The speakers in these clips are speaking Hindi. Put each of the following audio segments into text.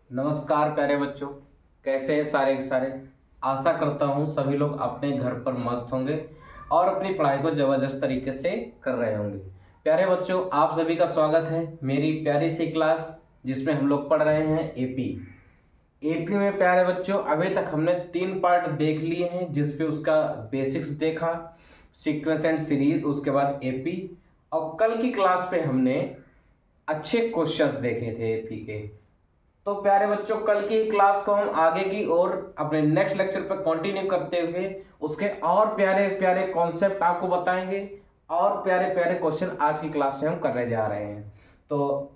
नमस्कार प्यारे बच्चों, कैसे हैं सारे के सारे। आशा करता हूँ सभी लोग अपने घर पर मस्त होंगे और अपनी पढ़ाई को ज़बरदस्त तरीके से कर रहे होंगे। प्यारे बच्चों, आप सभी का स्वागत है मेरी प्यारी सी क्लास जिसमें हम लोग पढ़ रहे हैं एपी। एपी में प्यारे बच्चों अभी तक हमने 3 पार्ट देख लिए हैं, जिसपे उसका बेसिक्स देखा, सीक्वेंस एंड सीरीज, उसके बाद एपी। और कल की क्लास पे हमने अच्छे क्वेश्चंस देखे थे एपी के। तो प्यारे बच्चों, कल की क्लास को हम आगे की और अपने नेक्स्ट लेक्चर पर कंटिन्यू करते हुए उसके और प्यारे प्यारे कॉन्सेप्ट आपको बताएंगे और प्यारे प्यारे क्वेश्चन आज की क्लास में हम करने जा रहे हैं। तो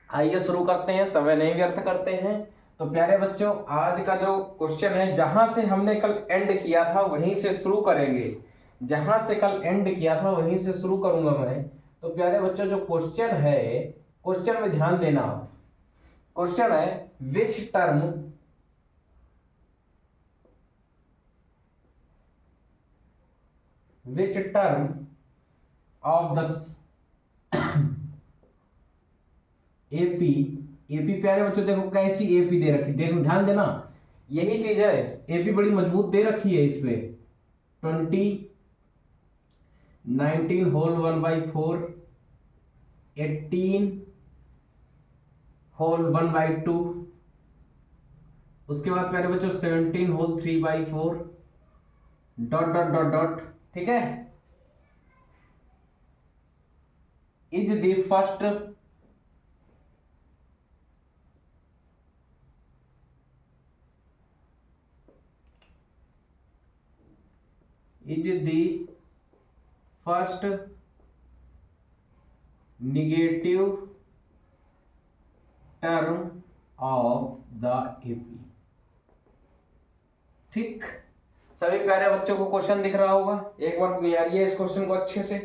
आइए शुरू करते हैं, समय नहीं व्यर्थ करते हैं। तो प्यारे बच्चों, आज का जो क्वेश्चन है, जहां से हमने कल एंड किया था वहीं से शुरू करेंगे। जहां से कल एंड किया था वहीं से शुरू करूंगा मैं। तो प्यारे बच्चों, जो क्वेश्चन है, क्वेश्चन में ध्यान देना। क्वेश्चन है which term of the AP. AP प्यारे बच्चों देखो कैसी एपी दे रखी, देखो ध्यान देना, यही चीज है। एपी बड़ी मजबूत दे रखी है इस पे। 20, 19 होल 1/4, 18 होल 1/2, उसके बाद प्यारे बच्चों 17 whole 3/4, dot dot dot dot. ठीक है, is the first negative term of the AP. ठीक, सभी प्यारे बच्चों को क्वेश्चन दिख रहा होगा। एक बार गुजारिए इस क्वेश्चन को अच्छे से।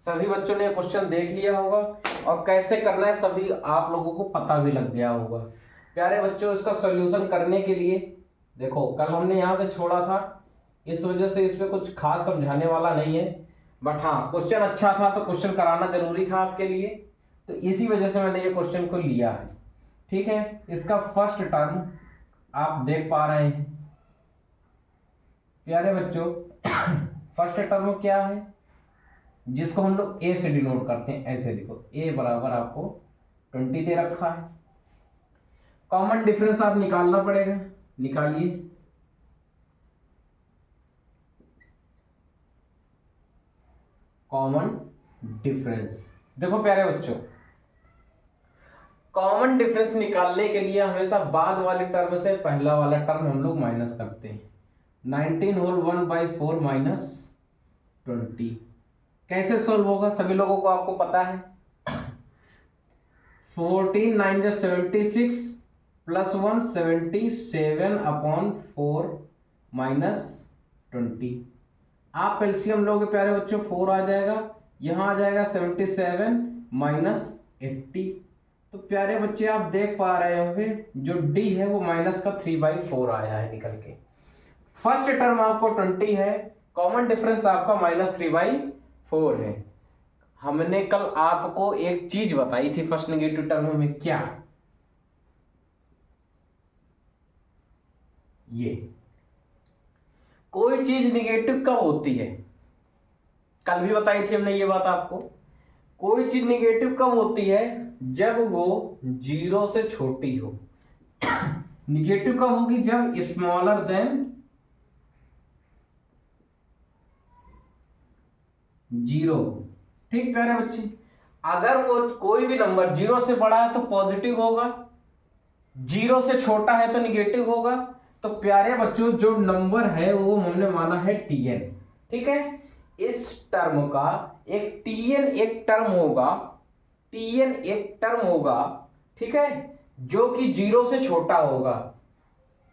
सभी बच्चों ने क्वेश्चन देख लिया होगा और कैसे करना है सभी आप लोगों को पता भी लग गया होगा। प्यारे बच्चों, इसका सॉल्यूशन करने के लिए देखो, कल हमने यहाँ से छोड़ा था, इस वजह से इसमें कुछ खास समझाने वाला नहीं है। बट हाँ, क्वेश्चन अच्छा था तो क्वेश्चन कराना जरूरी था आपके लिए, तो इसी वजह से मैंने ये क्वेश्चन को लिया है। ठीक है, इसका फर्स्ट टर्म आप देख पा रहे हैं प्यारे बच्चों। फर्स्ट टर्म क्या है, जिसको हम लोग ए से डिनोट करते हैं, ऐसे लिखो, ए बराबर आपको 20 दे रखा है। कॉमन डिफरेंस आप निकालना पड़ेगा, निकालिए। कॉमन डिफरेंस देखो प्यारे बच्चों, कॉमन डिफरेंस निकालने के लिए हमेशा बाद वाले टर्म से पहला वाला टर्म हम लोग माइनस करते हैं। 19 होल 1/4 माइनस 20 कैसे सोल्व होगा, सभी लोगों को आपको पता है। 14 9 जा 76 प्लस 1 77/4 माइनस 20। आप एलसीएम लोगे प्यारे बच्चों, 4 आ जाएगा, यहां आ जाएगा 77 माइनस 80। तो प्यारे बच्चे आप देख पा रहे होंगे जो डी है वो माइनस का 3/4 आया है निकल के। फर्स्ट टर्म आपको 20 है, कॉमन डिफरेंस आपका माइनस 3/4 है। हमने कल आपको एक चीज बताई थी फर्स्ट नेगेटिव टर्म में, क्या, ये कोई चीज निगेटिव कब होती है, कल भी बताई थी हमने ये बात आपको। कोई चीज निगेटिव कब होती है, जब वो 0 से छोटी हो। निगेटिव कब होगी, जब स्मॉलर देन 0। ठीक प्यारे बच्चे, अगर वो कोई भी नंबर 0 से बड़ा है तो पॉजिटिव होगा, 0 से छोटा है तो निगेटिव होगा। तो प्यारे बच्चों, जो नंबर है वो हमने माना है Tn। ठीक है, इस टर्म का एक Tn एक टर्म होगा, Tn एक टर्म होगा, ठीक है, जो कि 0 से छोटा होगा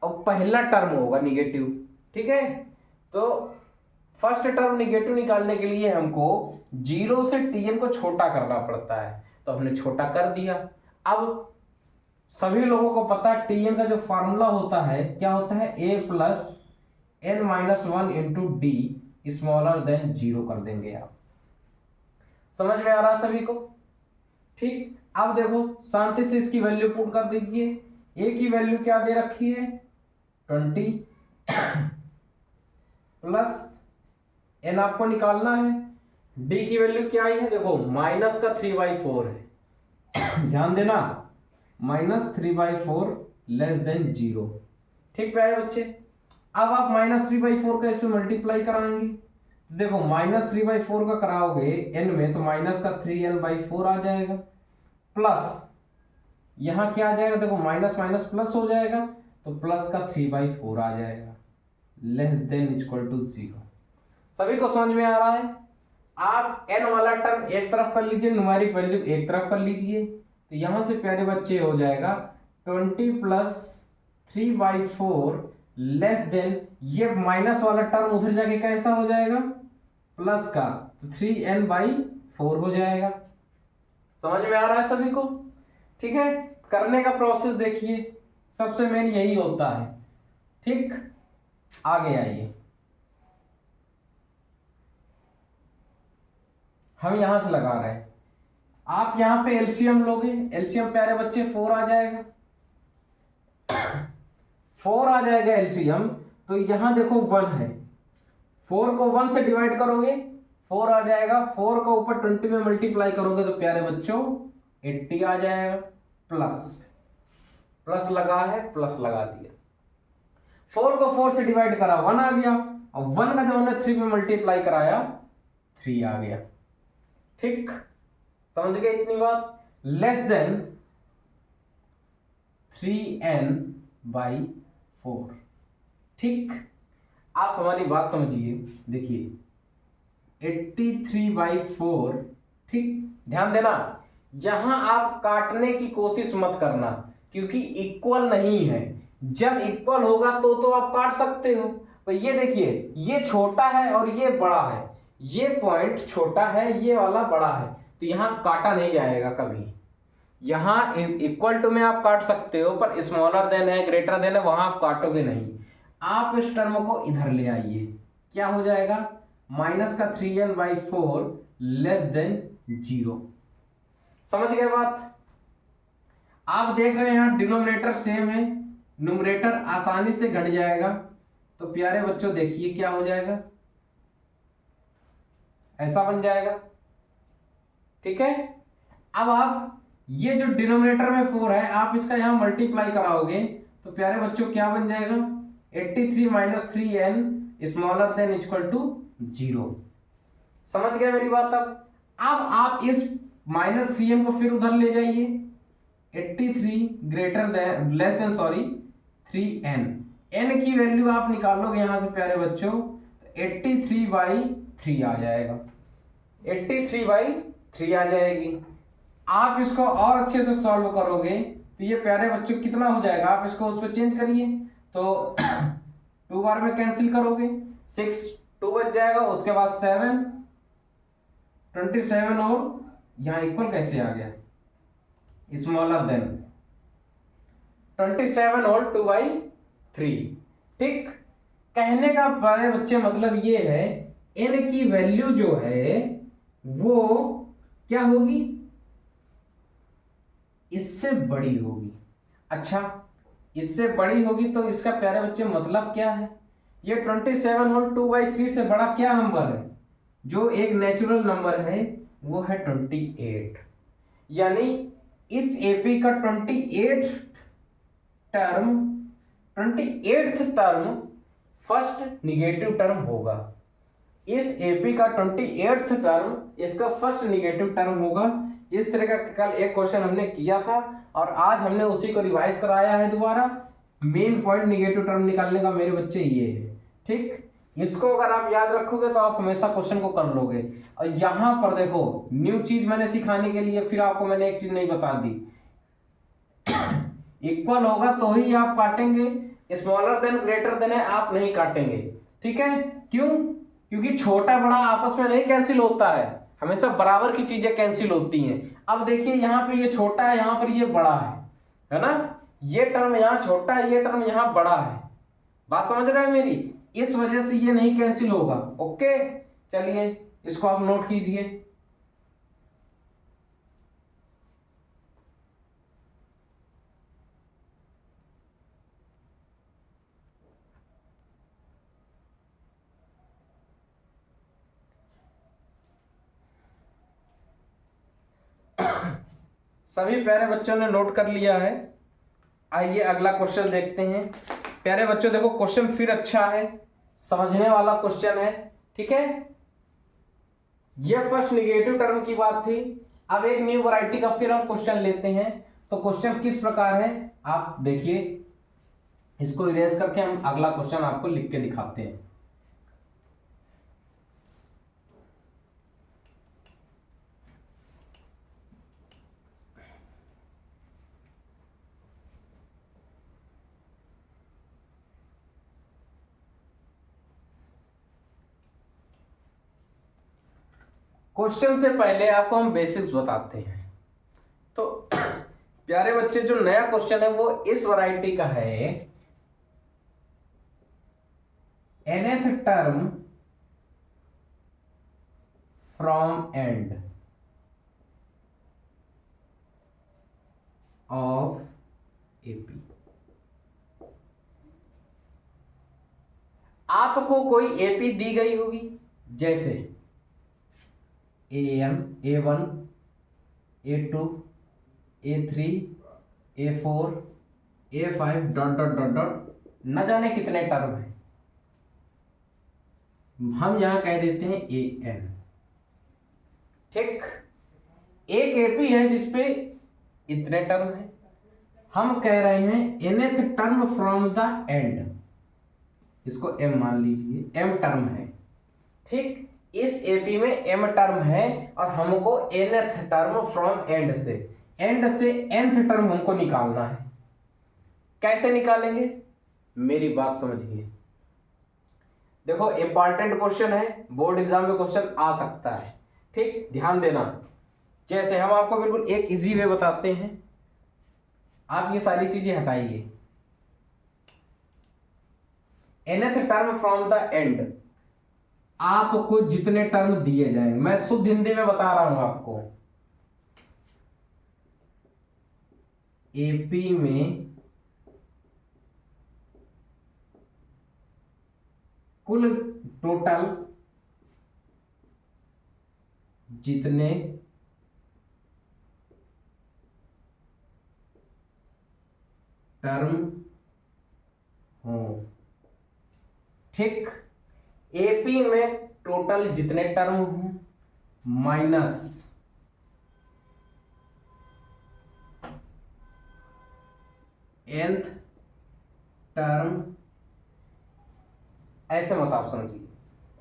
और पहला टर्म होगा निगेटिव। ठीक है, तो फर्स्ट टर्म निगेटिव निकालने के लिए हमको 0 से Tn को छोटा करना पड़ता है, तो हमने छोटा कर दिया। अब सभी लोगों को पता है Tn का जो फार्मूला होता है क्या होता है, a plus n minus one into D smaller than 0 कर देंगे आप। समझ में आ रहा सभी को? ठीक, अब देखो शांति से इसकी वैल्यू पुट कर दीजिए। a की वैल्यू क्या दे रखी है 20 प्लस n आपको निकालना है। d की वैल्यू क्या आई है, देखो माइनस का 3/4 है ध्यान देना, -3/4 लेस देन 0। ठीक प्यारे बच्चे, अब आप -3/4 का इसमें मल्टीप्लाई कराएंगे, देखो -3/4 का कराओगे n में तो माइनस का 3n/4 आ जाएगा, प्लस यहां क्या आ जाएगा, देखो माइनस माइनस प्लस हो जाएगा तो प्लस का 3/4 आ जाएगा, लेस देन इक्वल टू 0। सभी को समझ में आ रहा है? आप n वाला टर्म एक तरफ कर लीजिए, न्यूमेरिक वैल्यू एक तरफ कर लीजिए, तो यहां से प्यारे बच्चे हो जाएगा 20 प्लस 3/4 लेस देन, ये माइनस वाला टर्म उधर जाके कैसा हो जाएगा प्लस का, तो 3n/4 हो जाएगा। समझ में आ रहा है सभी को? ठीक है, करने का प्रोसेस देखिए, सबसे मेन यही होता है। ठीक, आगे आइए, हम यहां से लगा रहे हैं, आप यहां पे एलसीएम लोगे, एलसीएम प्यारे बच्चे 4 आ जाएगा 4 आ जाएगा एलसीएम, तो यहां देखो 1 है, 4 को 1 से डिवाइड करोगे 4 आ जाएगा, 4 को ऊपर 20 में मल्टीप्लाई करोगे तो प्यारे बच्चों 80 आ जाएगा, प्लस प्लस लगा है, प्लस लगा दिया, 4 को 4 से डिवाइड करा 1 आ गया, और 1 का जब हमने 3 में मल्टीप्लाई कराया 3 आ गया। ठीक, समझ गए इतनी बात? Less than 3n/4। ठीक, आप हमारी बात समझिए, देखिए 83/4। ठीक, ध्यान देना, यहां आप काटने की कोशिश मत करना क्योंकि इक्वल नहीं है, जब इक्वल होगा तो आप काट सकते हो। तो ये देखिए, ये छोटा है और ये बड़ा है, ये पॉइंट छोटा है, ये वाला बड़ा है, तो यहां काटा नहीं जाएगा कभी। यहां इक्वल टू में आप काट सकते हो, पर स्मॉलर देन है, ग्रेटर देन है, वहां आप काटोगे नहीं। आप इस टर्म को इधर ले आइए, क्या हो जाएगा, माइनस का 3n/4 लेस देन 0। समझ गए बात? आप देख रहे हैं यहां डिनोमिनेटर सेम है, न्यूमरेटर आसानी से घट जाएगा, तो प्यारे बच्चों देखिए क्या हो जाएगा, ऐसा बन जाएगा। ठीक है, अब आप ये जो डिनोमिनेटर में 4 है, आप इसका यहां मल्टीप्लाई कराओगे तो प्यारे बच्चों क्या बन जाएगा, 83 - 3n smaller than equal to 0। समझ गए मेरी बात? अब आप इस -3n को फिर उधर ले जाइए, 83 greater than less than 3n, n की वैल्यू आप निकालोगे यहां से प्यारे बच्चों, तो 83/3 आ जाएगा, 83/3 आ जाएगी। आप इसको और अच्छे से सॉल्व करोगे तो ये प्यारे बच्चों कितना हो जाएगा, आप इसको उस पर चेंज करिए तो 2 बार में कैंसिल करोगे 6 2 बच जाएगा, उसके बाद 7 27 और यहां इक्वल कैसे आ गया, स्मॉलर देन 27 और 2/3। ठीक, कहने का प्यारे बच्चे मतलब ये है, n की वैल्यू जो है वो क्या होगी, इससे बड़ी होगी। अच्छा, इससे बड़ी होगी तो इसका प्यारे बच्चे मतलब क्या है, ये 27 और 2/3 से बड़ा क्या नंबर है, जो एक नेचुरल नंबर है वो है 28। यानी इस एपी का 28th term first negative term होगा। इस एपी का 28th टर्म इसका फर्स्ट निगेटिव टर्म होगा। इस तरह का कल एक क्वेश्चन हमने किया था और आज हमने उसी को रिवाइज कराया है दोबारा। मेन पॉइंट निगेटिव टर्म निकालने का मेरे बच्चे ये है। ठीक, इसको अगर आप याद रखोगे तो आप हमेशा क्वेश्चन को कर लोगे। और यहां पर देखो न्यू चीज मैंने सिखाने के लिए फिर आपको मैंने एक चीज नहीं बता दी, इक्वल होगा तो ही आप काटेंगे, स्मॉलर देन ग्रेटर देन है आप नहीं काटेंगे। ठीक है, क्यों? क्योंकि छोटा बड़ा आपस में नहीं कैंसिल होता है, हमेशा बराबर की चीजें कैंसिल होती हैं। अब देखिए यहाँ पे ये छोटा है, यहाँ पर ये बड़ा है, है ना। ये टर्म यहाँ छोटा है, ये टर्म यहाँ बड़ा है। बात समझ रहे हैं मेरी, इस वजह से ये नहीं कैंसिल होगा। ओके, चलिए इसको आप नोट कीजिए। सभी प्यारे बच्चों ने नोट कर लिया है। आइए अगला क्वेश्चन देखते हैं। प्यारे बच्चों देखो, क्वेश्चन फिर अच्छा है, समझने वाला क्वेश्चन है, ठीक है। ये फर्स्ट निगेटिव टर्म की बात थी। अब एक न्यू वैरायटी का फिर हम क्वेश्चन लेते हैं। तो क्वेश्चन किस प्रकार है आप देखिए, इसको इरेज करके हम अगला क्वेश्चन आपको लिख के दिखाते हैं। क्वेश्चन से पहले आपको हम बेसिक्स बताते हैं। तो प्यारे बच्चे, जो नया क्वेश्चन है वो इस वैरायटी का है, nth term from end of AP. आपको कोई एपी दी गई होगी, जैसे am, a1, a2, a3, a4, a5 dot dot dot dot, न जाने कितने टर्म है, हम यहां कह देते हैं an। ठीक, एक एपी है जिसपे इतने टर्म है, हम कह रहे हैं nth term from the end, इसको m मान लीजिए, m टर्म है। ठीक, इस एपी में m टर्म है और हमको nth टर्म फ्रॉम एंड से nth टर्म हमको निकालना है। कैसे निकालेंगे, मेरी बात समझिए। देखो, इंपॉर्टेंट क्वेश्चन है, बोर्ड एग्जाम में क्वेश्चन आ सकता है। ठीक, ध्यान देना। जैसे हम आपको बिल्कुल एक इजी वे बताते हैं, आप ये सारी चीजें हटाइए। nth term from the end, आपको जितने टर्म दिए जाएंगे, मैं शुद्ध हिंदी में बता रहा हूं आपको, एपी में कुल टोटल जितने टर्म हो, ठीक, एपी में टोटल जितने टर्म हो माइनस nth टर्म, ऐसे मत आप समझिए,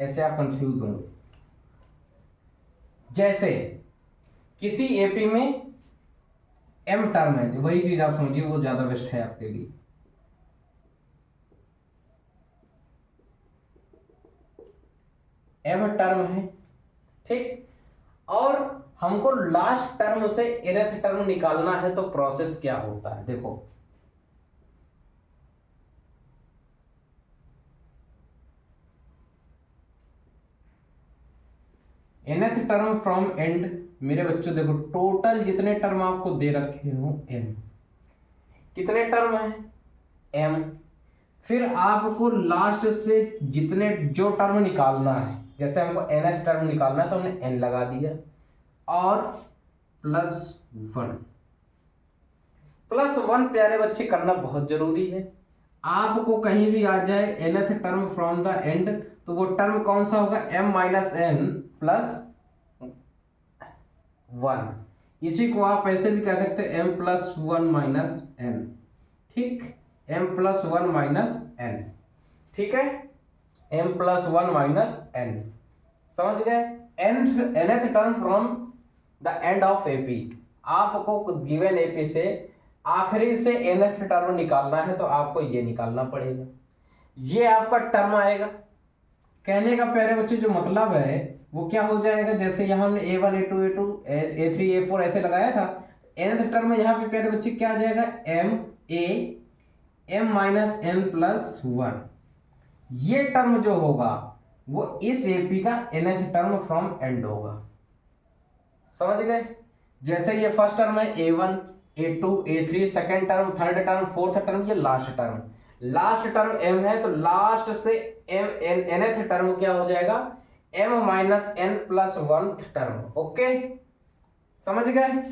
ऐसे आप कंफ्यूज होंगे। जैसे किसी एपी में m टर्म है, तो वही चीज आप समझिए, वो ज्यादा बेस्ट है आपके लिए। m टर्म है, ठीक, और हमको लास्ट टर्म से nth टर्म निकालना है, तो प्रोसेस क्या होता है देखो। nth टर्म फ्रॉम एंड, मेरे बच्चों देखो, टोटल जितने टर्म आपको दे रखे हो m, कितने टर्म है m, फिर आपको लास्ट से जितने जो टर्म निकालना है, जैसे हमको nth टर्म निकालना है तो हमने n लगा दिया, और +1। +1 प्यारे बच्चे करना बहुत जरूरी है। आपको कहीं भी आ जाए nth term from the end, तो वो टर्म कौन सा होगा, m - n +1। इसी को आप ऐसे भी कह सकते हैं m+1 - n। ठीक, m+1 - n, ठीक है, m+1 - n, समझ गए। nth term from the end of AP, आपको गिवन एपी से आखिरी से nth टर्म निकालना है, तो आपको ये निकालना पड़ेगा, ये आपका टर्म आएगा। कहने का प्यारे बच्चे जो मतलब है वो क्या हो जाएगा, जैसे यहाँ हमने a1 a2 a3 a4 ऐसे लगाया था, nth टर्म में यहाँ पे प्यारे बच्चे क्या आ जाएगा, m a m minus n plus one. ये टर्म जो होगा वो इस एपी का nth टर्म फ्रॉम एंड होगा। समझ गए? जैसे ये फर्स्ट टर्म है a1 a2 a3, second term, third term, fourth term, ये last term. Last term m है तो लास्ट से m nth टर्म क्या हो जाएगा, m minus n plus one term. Okay, समझ गए?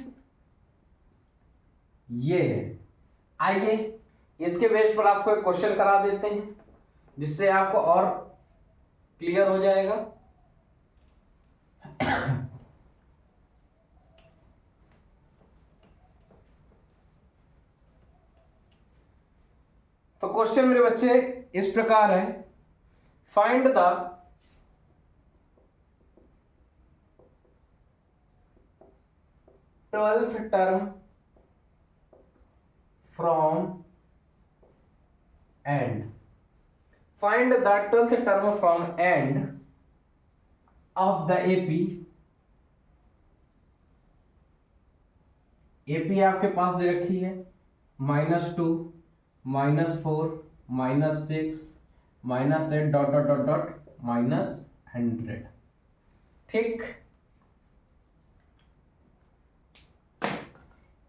ये है। आइए इसके बेस पर आपको एक क्वेश्चन करा देते हैं जिससे आपको और क्लियर हो जाएगा। तो क्वेश्चन मेरे बच्चे इस प्रकार है, find the twelfth term from and. Find the twelfth term from end of the AP. AP आपके पास दे रखी है -2 -4 -6 -8 डॉट डॉट डॉट डॉट -100। ठीक,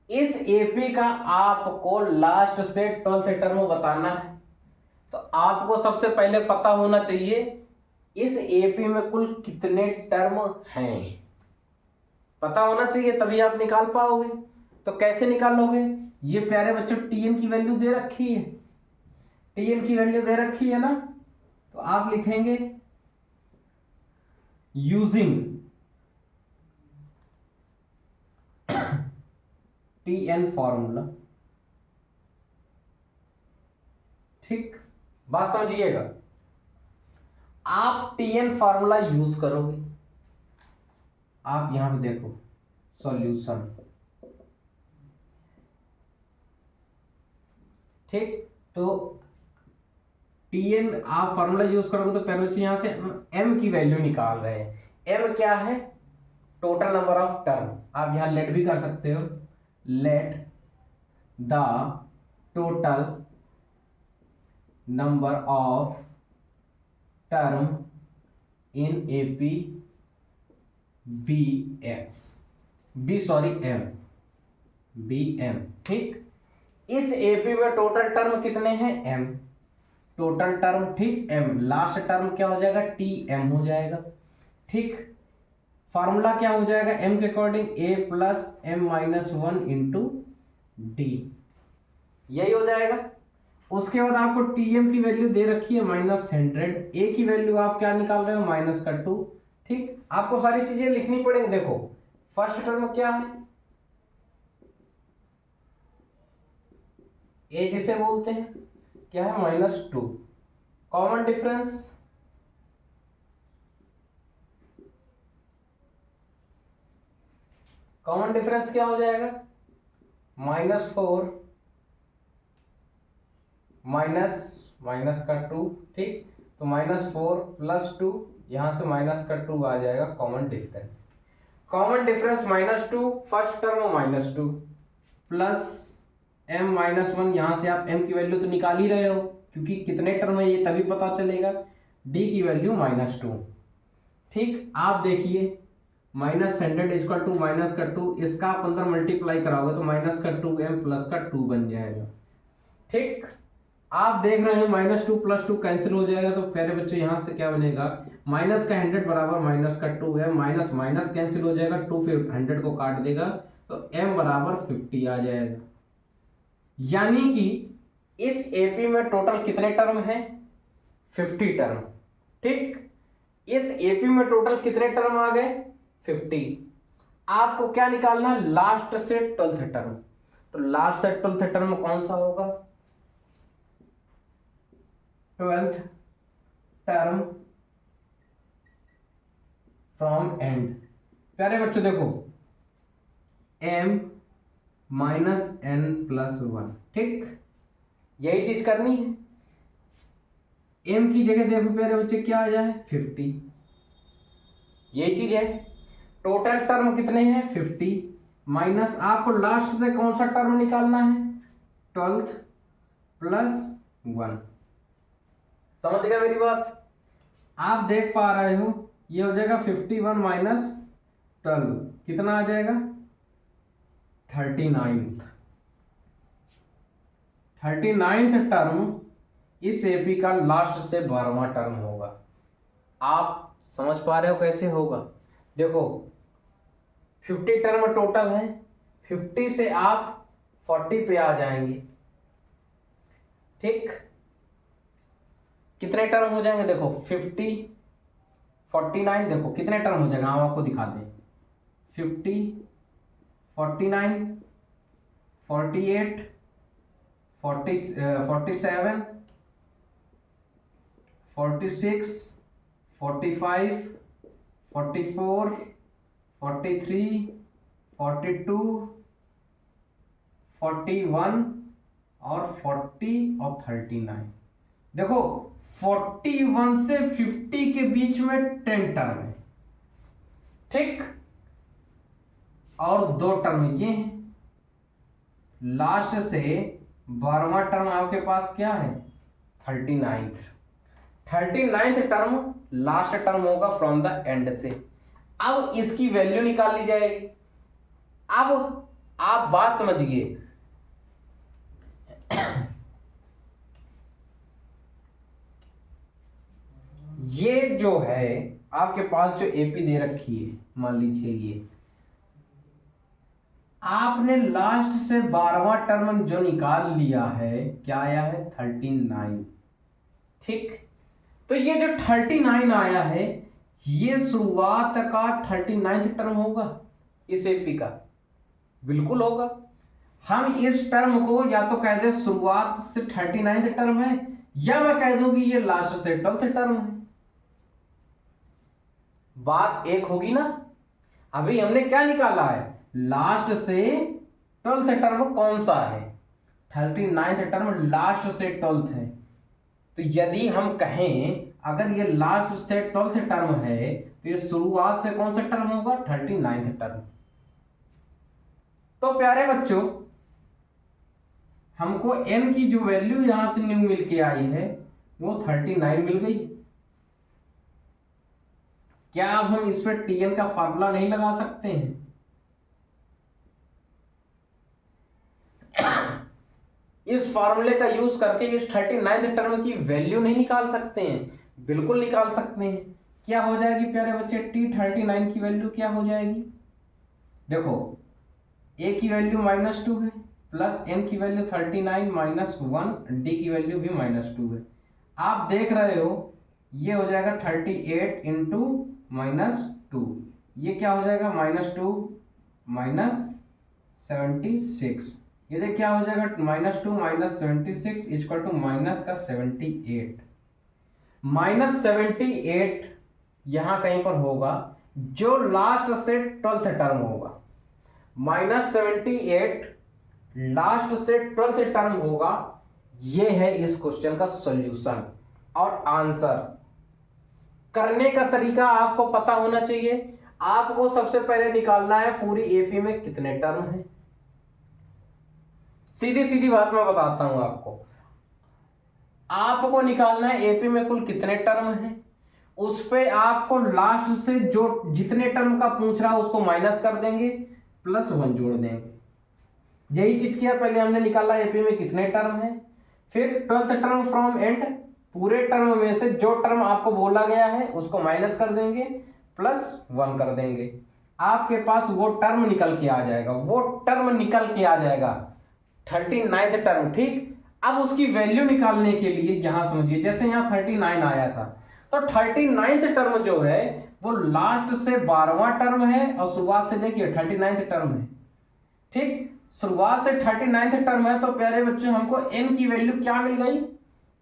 इस एपी का आपको लास्ट से 12th टर्म बताना है। तो आपको सबसे पहले पता होना चाहिए इस एपी में कुल कितने टर्म हैं, पता होना चाहिए, तभी आप निकाल पाओगे। तो कैसे निकालोगे? ये प्यारे बच्चों टीएन की वैल्यू दे रखी है, टीएन की वैल्यू दे रखी है ना, तो आप लिखेंगे यूजिंग टीएन फॉर्मूला। ठीक, बात समझिएगा। आप टीएन फॉर्मूला यूज करोगे, आप यहां पे देखो सॉल्यूशन। ठीक, तो टीएन आप फॉर्मूला यूज करोगे तो पहले यहां से एम की वैल्यू निकाल रहे हैं। एम क्या है? Total number of term. आप यहां लेट भी कर सकते हो, let the total number of term in AP be x, be sorry m, be m. ठीक, इस एपी में टोटल टर्म कितने हैं? एम, टोटल टर्म, ठीक, एम। लास्ट टर्म क्या हो जाएगा? टी एम हो जाएगा। ठीक, फॉर्मूला क्या हो जाएगा? एम के according A plus M minus one into D, यही हो जाएगा। उसके बाद आपको टीएम की वैल्यू दे रखी है -100, ए की वैल्यू आप क्या निकाल रहे हो? -2। ठीक, आपको सारी चीजें लिखनी पड़ेगी। देखो फर्स्ट टर्म क्या है? ए जिसे बोलते हैं क्या है? -2। कॉमन डिफरेंस, कॉमन डिफरेंस क्या हो जाएगा? -4 -2। ठीक, तो -4 + 2, यहां से -2 आ जाएगा common difference. Common difference -2, first term -2 plus m-1, यहां से आप m की वैल्यू तो निकाल ही रहे हो क्योंकि कितने टर्म है ये तभी पता चलेगा। d की वैल्यू -2। ठीक, आप देखिए -100 = -2, इसका आप अंदर मल्टीप्लाई कराओगे तो -2m + 2 बन जाएगा। ठीक, आप देख रहे हैं -2 + 2 कैंसिल हो जाएगा, तो प्यारे बच्चों यहां से क्या बनेगा? माइनस का 100 बराबर -2m, माइनस माइनस कैंसिल हो जाएगा, 2 फिर 100 को काट देगा तो m बराबर 50 आ जाएगा। यानी कि इस एपी में टोटल कितने टर्म हैं? 50 टर्म। ठीक, इस एपी में टोटल कितने टर्म आ गए? 50। आपको क्या निकालना है? लास्ट से 12th टर्म। तो लास्ट से 12th टर्म कौन सा होगा? 12th term from and. प्यारे बच्चों देखो m -n+1। ठीक, यही चीज करनी है। m की जगह देखो प्यारे बच्चे क्या आ जाए? 50। यही चीज है। टोटल टर्म कितने हैं? 50। माइनस आपको लास्ट से कौन सा टर्म निकालना है, 12th प्लस 1। समझ गए मेरी बात? आप देख पा रहे हो ये हो जाएगा 51 माइनस 12, कितना आ जाएगा 39th टर्म इस एपी का लास्ट से 12वां टर्म होगा। आप समझ पा रहे हो कैसे होगा? देखो 50 टर्म टोटल है, 50 से आप 40 पे आ जाएंगे, ठीक। कितने टर्म हो जाएंगे देखो 50 49, देखो कितने टर्म हो जाएगा हम आपको दिखाते हैं। 50 49 48 47 46 45 44 43 42 41 और 40 और 39। देखो 41 से 50 के बीच में 10 टर्म है, ठीक। और 2 टर्म ये हैं, लास्ट से 12वां टर्म आपके पास क्या है 39th टर्म लास्ट टर्म होगा फ्रॉम द एंड से। अब इसकी वैल्यू निकाल ली जाएगी। अब आप बात समझिए, ये जो है आपके पास जो एपी दे रखी है, मान लीजिए ये आपने लास्ट से 12वां टर्म जो निकाल लिया है, क्या आया है 39, ठीक। तो ये जो 39 आया है ये शुरुआत का 39th टर्म होगा इस एपी का, बिल्कुल होगा। हम इस टर्म को या तो कह दे शुरुआत से 39th टर्म है, या मैं कह दूंगी ये लास्ट से 12th टर्म है। बात एक होगी ना। अभी हमने क्या निकाला है, लास्ट से 12th टर्म कौन सा है, 39th टर्म लास्ट से 12th है। तो यदि हम कहें अगर ये लास्ट से 12th टर्म है तो ये शुरुआत से कौन सा टर्म होगा 39th टर्म। तो प्यारे बच्चों हमको n की जो वैल्यू यहां से न्यू मिल के आई है वो 39 मिल गई। क्या अब हम इस पर tn का फार्मूला नहीं लगा सकते हैं? इस फार्मूले का यूज करके इस 39th टर्म की वैल्यू नहीं निकाल सकते हैं? बिल्कुल निकाल सकते हैं। क्या हो जाएगी प्यारे बच्चे, t39 की वैल्यू क्या हो जाएगी? देखो a की वैल्यू -2 है, प्लस n की वैल्यू 39 -1, d की वैल्यू भी -2 है। आप देख रहे हो ये हो जाएगा 38 इंटू -2, ये क्या हो जाएगा -2 -76, ये देख क्या हो जाएगा -2 -76 इक्वल टू माइनस का 78। -78 यहां कहीं पर होगा जो लास्ट से 12th टर्म होगा, -78 लास्ट से 12th टर्म होगा। ये है इस क्वेश्चन का सॉल्यूशन और आंसर। करने का तरीका आपको पता होना चाहिए। आपको सबसे पहले निकालना है पूरी एपी में कितने टर्म हैं। सीधी सीधी बात मैं बताता हूं आपको निकालना है एपी में कुल कितने टर्म हैं, उस पे आपको लास्ट से जो जितने टर्म का पूछ रहा है उसको माइनस कर देंगे, +1 जोड़ देंगे। यही चीज किया, पहले हमने निकाला एपी में कितने टर्म है, फिर 12th टर्म फ्रॉम एंड, पूरे टर्म में से जो टर्म आपको बोला गया है उसको माइनस कर देंगे, +1 कर देंगे। आपके पास वो टर्म निकल के आ जाएगा, वो टर्म निकल के आ जाएगा 39th टर्म, ठीक। अब उसकी वैल्यू निकालने के लिए यहां समझिए, जैसे यहां 39 आया था तो 39th टर्म जो है वो लास्ट से 12वां टर्म है और शुरुआत से देखिए 39th टर्म है, ठीक। शुरुआत से 39th टर्म है तो प्यारे बच्चे हमको n की वैल्यू क्या मिल गई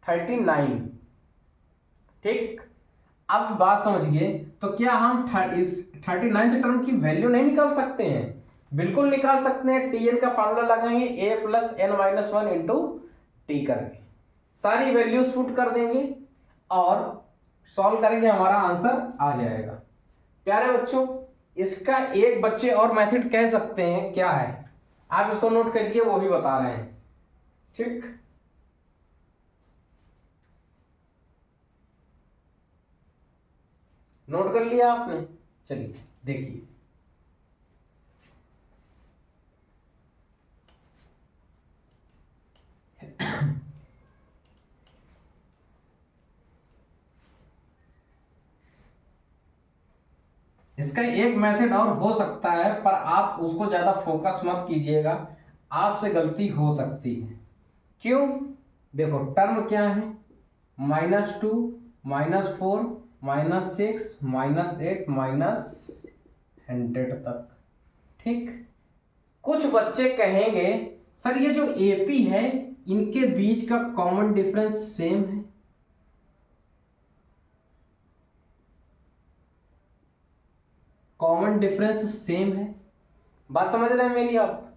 39, ठीक। अब बात समझिए, तो क्या हम इस 39th टर्म की वैल्यू नहीं निकाल सकते हैं? बिल्कुल निकाल सकते हैं। tn का फार्मूला लगाएंगे a + n - 1 इंटू टी करके सारी वैल्यूज पुट कर देंगे और सॉल्व करेंगे, हमारा आंसर आ जाएगा। प्यारे बच्चों इसका एक बच्चे और मेथड कह सकते हैं, क्या है आप इसको नोट करिए, वो भी बता रहे हैं। ठीक, नोट कर लिया आपने? चलिए देखिए, इसका एक मेथड और हो सकता है, पर आप उसको ज्यादा फोकस मत कीजिएगा, आपसे गलती हो सकती है। क्यों? देखो टर्म क्या है, -2, -4, -6, -8, -100 तक। ठीक, कुछ बच्चे कहेंगे सर ये जो एपी है इनके बीच का कॉमन डिफरेंस सेम है। कॉमन डिफरेंस सेम है, बात समझ रहे हैं मेरी आप?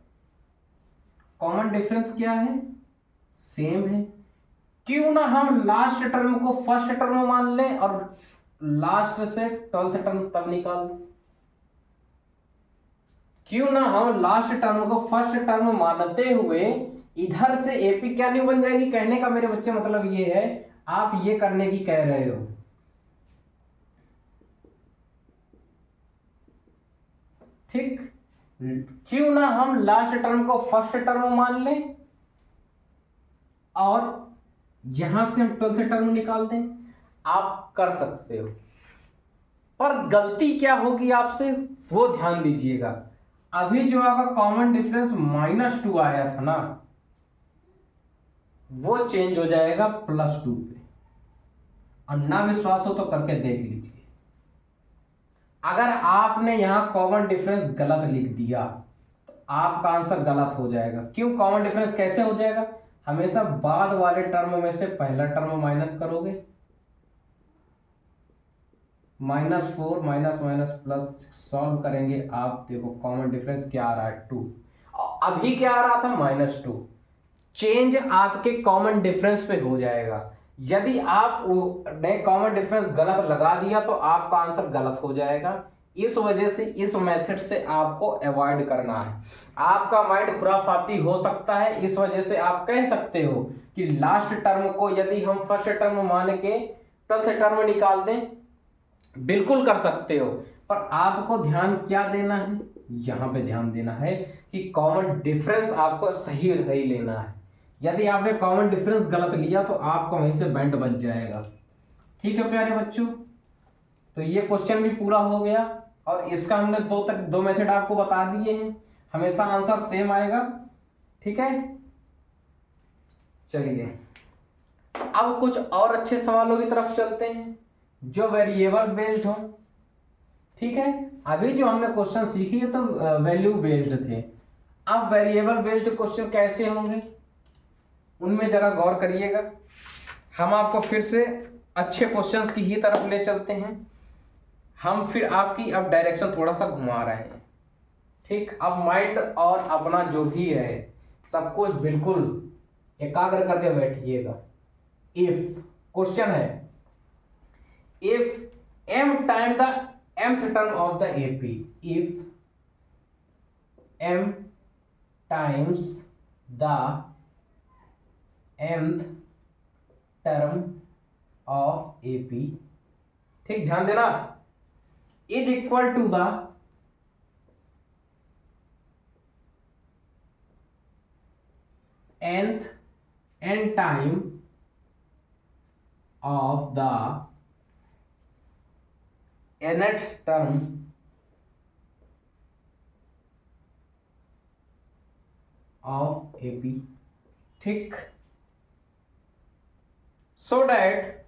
कॉमन डिफरेंस क्या है? सेम है। क्यों ना हम लास्ट टर्म को फर्स्ट टर्म मान लें और लास्ट से 12th टर्म तब निकाल दें। क्यों ना हम लास्ट टर्म को फर्स्ट टर्म मानते हुए इधर से एपी क्या न्यू बन जाएगी। कहने का मेरे बच्चे मतलब ये है, आप ये करने की कह रहे हो। ठीक, क्यों ना हम लास्ट टर्म को फर्स्ट टर्म मान लें और यहां से हम 12th टर्म निकाल दें। आप कर सकते हो, पर गलती क्या होगी आपसे वो ध्यान दीजिएगा। अभी जो आपका कॉमन डिफरेंस -2 आया था ना, वो चेंज हो जाएगा +2 पे। और ना विश्वास हो तो करके देख लीजिए। अगर आपने यहां कॉमन डिफरेंस गलत लिख दिया तो आपका आंसर गलत हो जाएगा। क्यों? कॉमन डिफरेंस कैसे हो जाएगा? हमेशा बाद वाले टर्म में से पहला टर्म माइनस करोगे, -4 माइनस माइनस प्लस सॉल्व करेंगे आप। देखो कॉमन डिफरेंस क्या आ रहा है, 2। अभी क्या आ रहा था, -2। चेंज आपके कॉमन डिफरेंस पे हो जाएगा। यदि आप ने कॉमन डिफरेंस गलत लगा दिया तो आपका आंसर गलत हो जाएगा। इस वजह से इस मेथड से आपको अवॉइड करना है। आपका माइंड खुराफाती हो सकता है, इस वजह से आप कह सकते हो कि लास्ट टर्म को यदि हम फर्स्ट टर्म मान के 12th टर्म निकाल दें, बिल्कुल कर सकते हो। पर आपको ध्यान क्या देना है, यहां पे ध्यान देना है कि कॉमन डिफरेंस आपको सही सही लेना है। यदि आपने कॉमन डिफरेंस गलत लिया तो आपको वहीं से बैंड बच जाएगा। ठीक है प्यारे बच्चों, तो ये क्वेश्चन भी पूरा हो गया और इसका हमने दो मेथड आपको बता दिए हैं। हमेशा आंसर सेम आएगा। ठीक है, चलिए अब कुछ और अच्छे सवालों की तरफ चलते हैं जो वेरिएबल बेस्ड हो। ठीक है, अभी जो हमने क्वेश्चन सीखी है तो वैल्यू बेस्ड थे। अब वेरिएबल बेस्ड क्वेश्चन कैसे होंगे उनमें जरा गौर करिएगा। हम आपको फिर से अच्छे क्वेश्चंस की ही तरफ ले चलते हैं। हम फिर आपकी अब डायरेक्शन थोड़ा सा घुमा रहे हैं। ठीक, अब माइंड और अपना जो भी है सब कुछ बिल्कुल एकाग्र करके बैठिएगा। इफ क्वेश्चन है, if m time the mth term of the AP, if m times the mth term of AP, ठीक ध्यान देना, is equal to the n time of the nth term of AP, ठीक, so that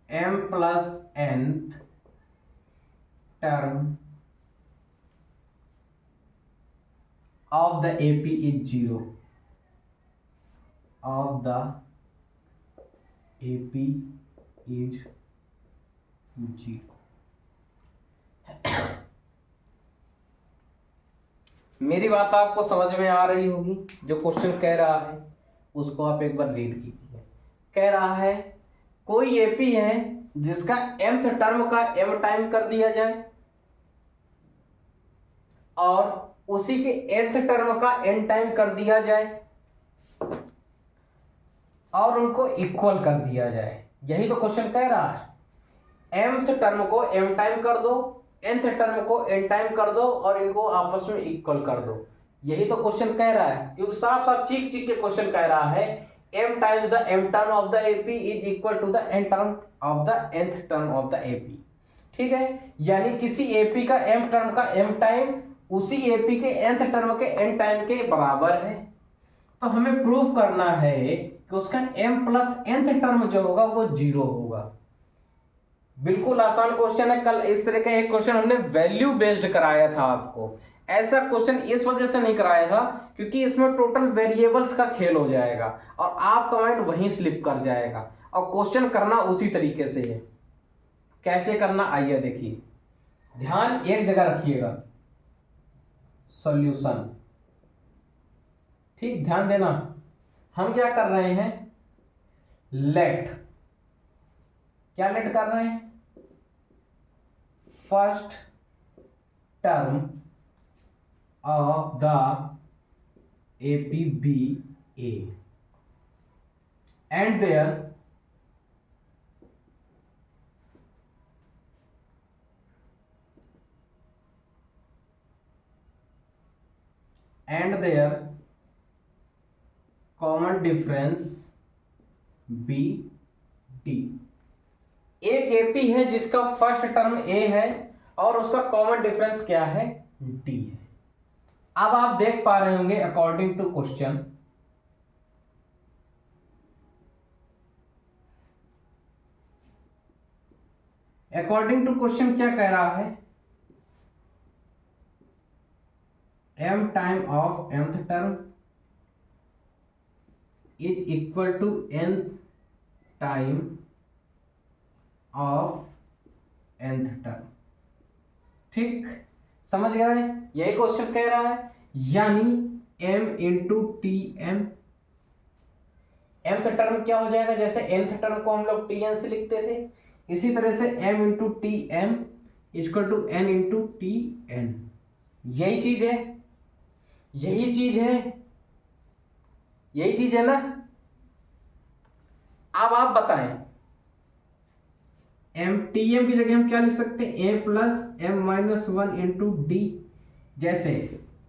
m plus nth term of the AP is 0, of the AP is 0। मेरी बात आपको समझ में आ रही होगी। जो क्वेश्चन कह रहा है उसको आप एक बार रीड कीजिए। कह रहा है कोई एपी है जिसका mth टर्म का m टाइम कर दिया जाए और उसी के nth टर्म का n टाइम कर दिया जाए और उनको इक्वल कर दिया जाए। यही तो क्वेश्चन कह रहा है। mth टर्म को m टाइम कर दो, nth टर्म को n टाइम कर दो और इनको आपस में इक्वल कर दो। यही तो क्वेश्चन कह रहा है, क्योंकि साफ साफ चीख चीख के क्वेश्चन कह रहा है m times the m term of the AP is equal to the n term of the nth term of the AP. ठीक है, यानी किसी एपी का m टर्म का m टाइम उसी एपी के nth टर्म के n टाइम के बराबर है। तो हमें प्रूव करना है कि उसका m प्लस nth टर्म जो होगा वो 0 होगा। बिल्कुल आसान क्वेश्चन है। कल इस तरह का एक क्वेश्चन हमने वैल्यू बेस्ड कराया था आपको। ऐसा क्वेश्चन इस वजह से नहीं कराया था क्योंकि इसमें टोटल वेरिएबल्स का खेल हो जाएगा और आपका माइंड वहीं स्लिप कर जाएगा, और क्वेश्चन करना उसी तरीके से है। कैसे करना आइए देखिए, ध्यान एक जगह रखिएगा, सॉल्यूशन। ठीक, ध्यान देना। हम क्या कर रहे हैं, लेट, क्या लेट कर रहे हैं, first term of the APBA and their common difference BD। एक एपी है जिसका फर्स्ट टर्म ए है और उसका कॉमन डिफरेंस क्या है, डी है। अब आप देख पा रहे होंगे अकॉर्डिंग टू क्वेश्चन, क्या कह रहा है, m time of mth term is equal to n time of nth term. ठीक, समझ गया है, यही क्वेश्चन कह रहा है। यानी m into t m, mth term क्या हो जाएगा, जैसे nth टर्म को हम लोग tn से लिखते थे, इसी तरह से m into t m equal to n into t n. यही चीज है, यही चीज है, यही चीज है ना। अब आप बताएं, टी एम की जगह हम क्या लिख सकते हैं, A plus M minus one into D. जैसे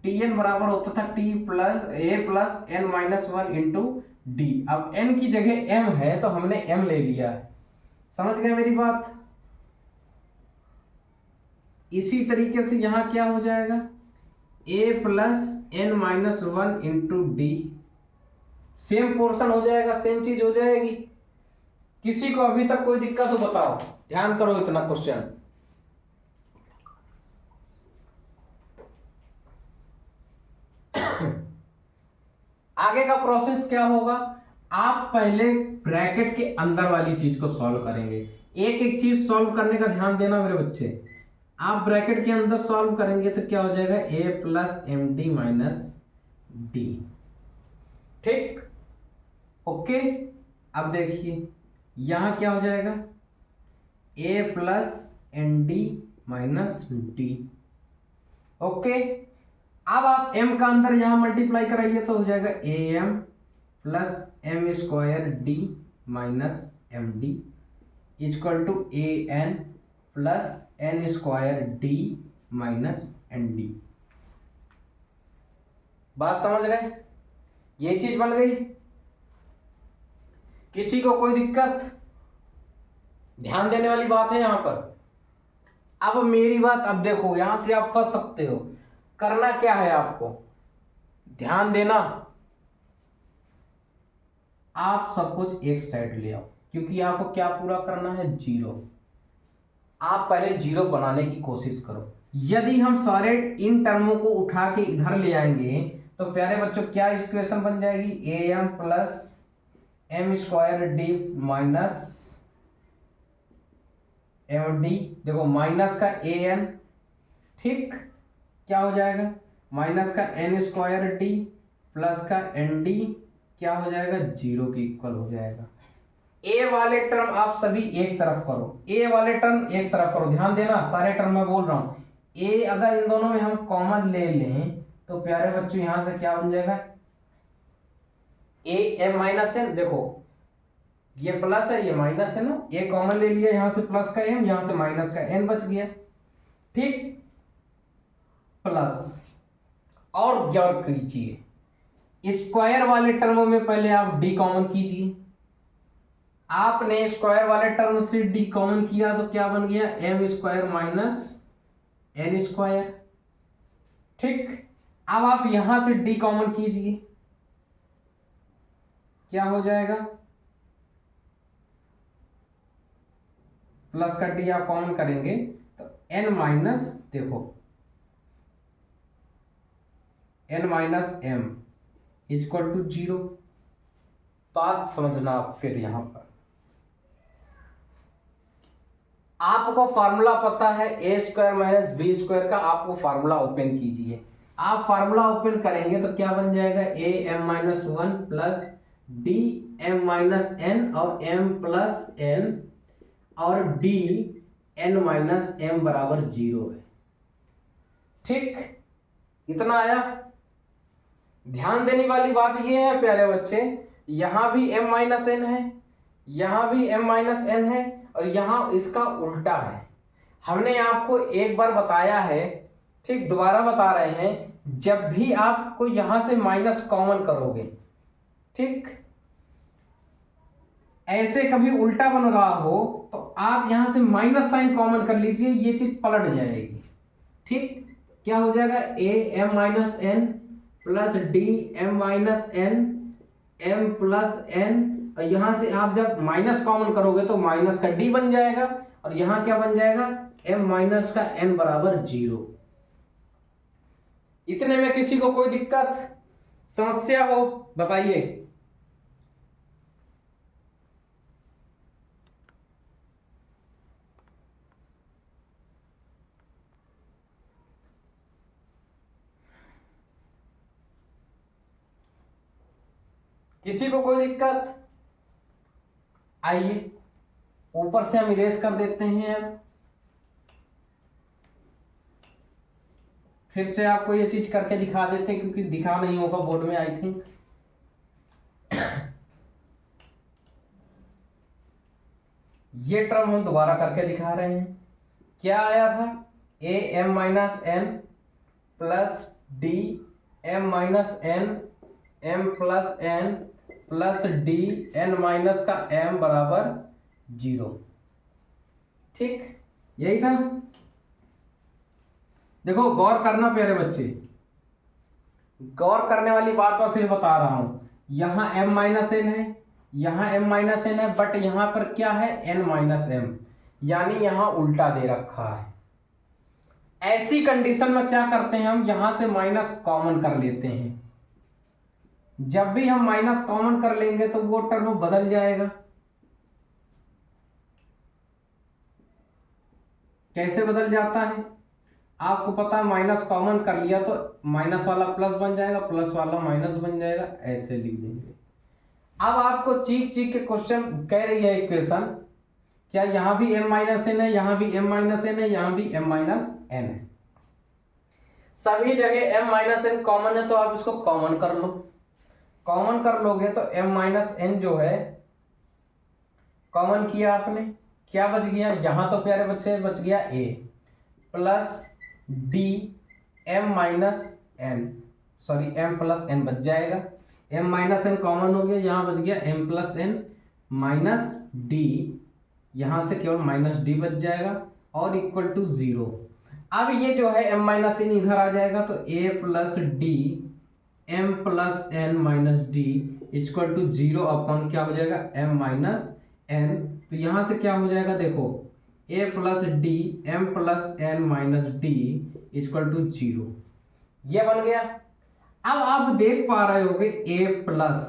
टी एन बराबर होता था T plus A plus N minus one into D. अब एन की जगह एम है तो हमने एम ले लिया। समझ गए मेरी बात। इसी तरीके से यहां क्या हो जाएगा, A plus N minus one into D. Same portion हो जाएगा, सेम चीज हो जाएगी। किसी को अभी तक कोई दिक्कत हो बताओ, ध्यान करो इतना क्वेश्चन। आगे का प्रोसेस क्या होगा, आप पहले ब्रैकेट के अंदर वाली चीज को सॉल्व करेंगे। एक एक चीज सॉल्व करने का ध्यान देना मेरे बच्चे। आप ब्रैकेट के अंदर सॉल्व करेंगे तो क्या हो जाएगा, A plus M D minus D. ठीक, ओके। अब देखिए यहां क्या हो जाएगा, A plus N D minus D. Okay, अब आप m का अंदर यहां मल्टीप्लाई कराइए तो हो जाएगा a m plus m square d minus m d equal to a n plus n square d minus n d. बात समझ गए, ये चीज बन गई। किसी को कोई दिक्कत, ध्यान देने वाली बात है यहां पर। अब मेरी बात, अब देखो यहां से आप फंस सकते हो। करना क्या है आपको, ध्यान देना। आप सब कुछ एक साइड ले आओ, क्योंकि आपको क्या पूरा करना है, जीरो। आप पहले जीरो बनाने की कोशिश करो। यदि हम सारे इन टर्मों को उठा के इधर ले आएंगे तो प्यारे बच्चों क्या इक्वेशन बन जाएगी, a m plus m square d minus m d. देखो माइनस का ए एन, ठीक, क्या हो जाएगा, माइनस का एन स्क्वायर डी प्लस का एन डी क्या हो जाएगा, जीरो के इक्वल हो जाएगा। ए वाले टर्म आप सभी एक तरफ करो, ए वाले टर्म एक तरफ करो, ध्यान देना सारे टर्म मैं बोल रहा हूं। ए अगर इन दोनों में हम कॉमन ले लें तो प्यारे बच्चों यहां से क्या बन जाएगा, ए एम माइनस एन। देखो ये प्लस है ये माइनस है ना, ए कॉमन ले लिया, यहां से प्लस का एम यहां से माइनस का एन बच गया, ठीक, प्लस और गौर कीजिए स्क्वायर वाले टर्म में पहले आप डी कॉमन कीजिए। आपने स्क्वायर वाले टर्म से डी कॉमन किया तो क्या बन गया, m square minus n square, ठीक। अब आप यहां से डी कॉमन कीजिए, क्या हो जाएगा, प्लस का डी आप कॉमन करेंगे तो एन माइनस, देखो n minus m equal to 0। बात समझना आप फिर यहां पर आपको फार्मूला पता है ए स्क्वायर माइनस बी स्क्वायर का, आपको फार्मूला ओपन कीजिए। आप फार्मूला ओपन करेंगे तो क्या बन जाएगा, a m minus 1 plus d m minus n और एम प्लस एन और डी एन माइनस एम बराबर 0 है, ठीक। इतना आया। ध्यान देने वाली बात यह है प्यारे बच्चे, यहां भी m माइनस एन है, यहां भी m माइनस एन है और यहां इसका उल्टा है। हमने आपको एक बार बताया है, ठीक, दोबारा बता रहे हैं, जब भी आपको यहां से माइनस कॉमन करोगे, ठीक, ऐसे कभी उल्टा बन रहा हो तो आप यहां से माइनस साइन कॉमन कर लीजिए, ये चीज पलट जाएगी, ठीक। क्या हो जाएगा, a m minus n plus d m minus N M plus n, और यहां से आप जब माइनस कॉमन करोगे तो माइनस का डी बन जाएगा और यहां क्या बन जाएगा, एम माइनस का एन बराबर 0। इतने में किसी को कोई दिक्कत समस्या हो बताइए। किसी को कोई दिक्कत, आइए ऊपर से हम इरेज कर देते हैं। अब फिर से आपको ये चीज करके दिखा देते हैं, क्योंकि दिखा नहीं होगा बोर्ड में आई थिंक। ये टर्म हम दोबारा करके दिखा रहे हैं। क्या आया था, a m minus n plus d m minus N M plus n plus d n minus का एम बराबर 0, ठीक, यही था। देखो गौर करना प्यारे बच्चे, गौर करने वाली बात मैं फिर बता रहा हूं। यहां m माइनस एन है, यहां m माइनस एन है, बट यहां पर क्या है, n माइनस एम, यानी यहां उल्टा दे रखा है। ऐसी कंडीशन में क्या करते हैं, हम यहां से माइनस कॉमन कर लेते हैं। जब भी हम माइनस कॉमन कर लेंगे तो वो टर्म बदल जाएगा। कैसे बदल जाता है, आपको पता है, माइनस कॉमन कर लिया तो माइनस वाला प्लस बन जाएगा, प्लस वाला माइनस बन जाएगा, ऐसे लिख देंगे। अब आपको चीख चीख के क्वेश्चन कह रही है इक्वेशन, क्या यहां भी m माइनस एन है, यहां भी m माइनस एन है, यहां भी m माइनस एन है, सभी जगह m माइनस एन कॉमन है, तो आप इसको कॉमन कर लो। कॉमन कर लोगे तो m माइनस एन जो है कॉमन किया आपने, क्या बच गया, यहां तो प्यारे बच्चे बच गया a plus d m minus n, sorry m plus n बच जाएगा, m माइनस एन कॉमन हो गया, यहां बच गया m plus N minus d, यहां से केवल माइनस डी बच जाएगा और इक्वल टू 0। अब ये जो है m माइनस एन इधर आ जाएगा तो a plus d m plus N minus d equal to 0 upon क्या हो जाएगा, m माइनस एन। तो यहां से क्या हो जाएगा, देखो a plus d m plus N minus d equal to 0, ये बन गया। अब आप देख पा रहे होगे a प्लस,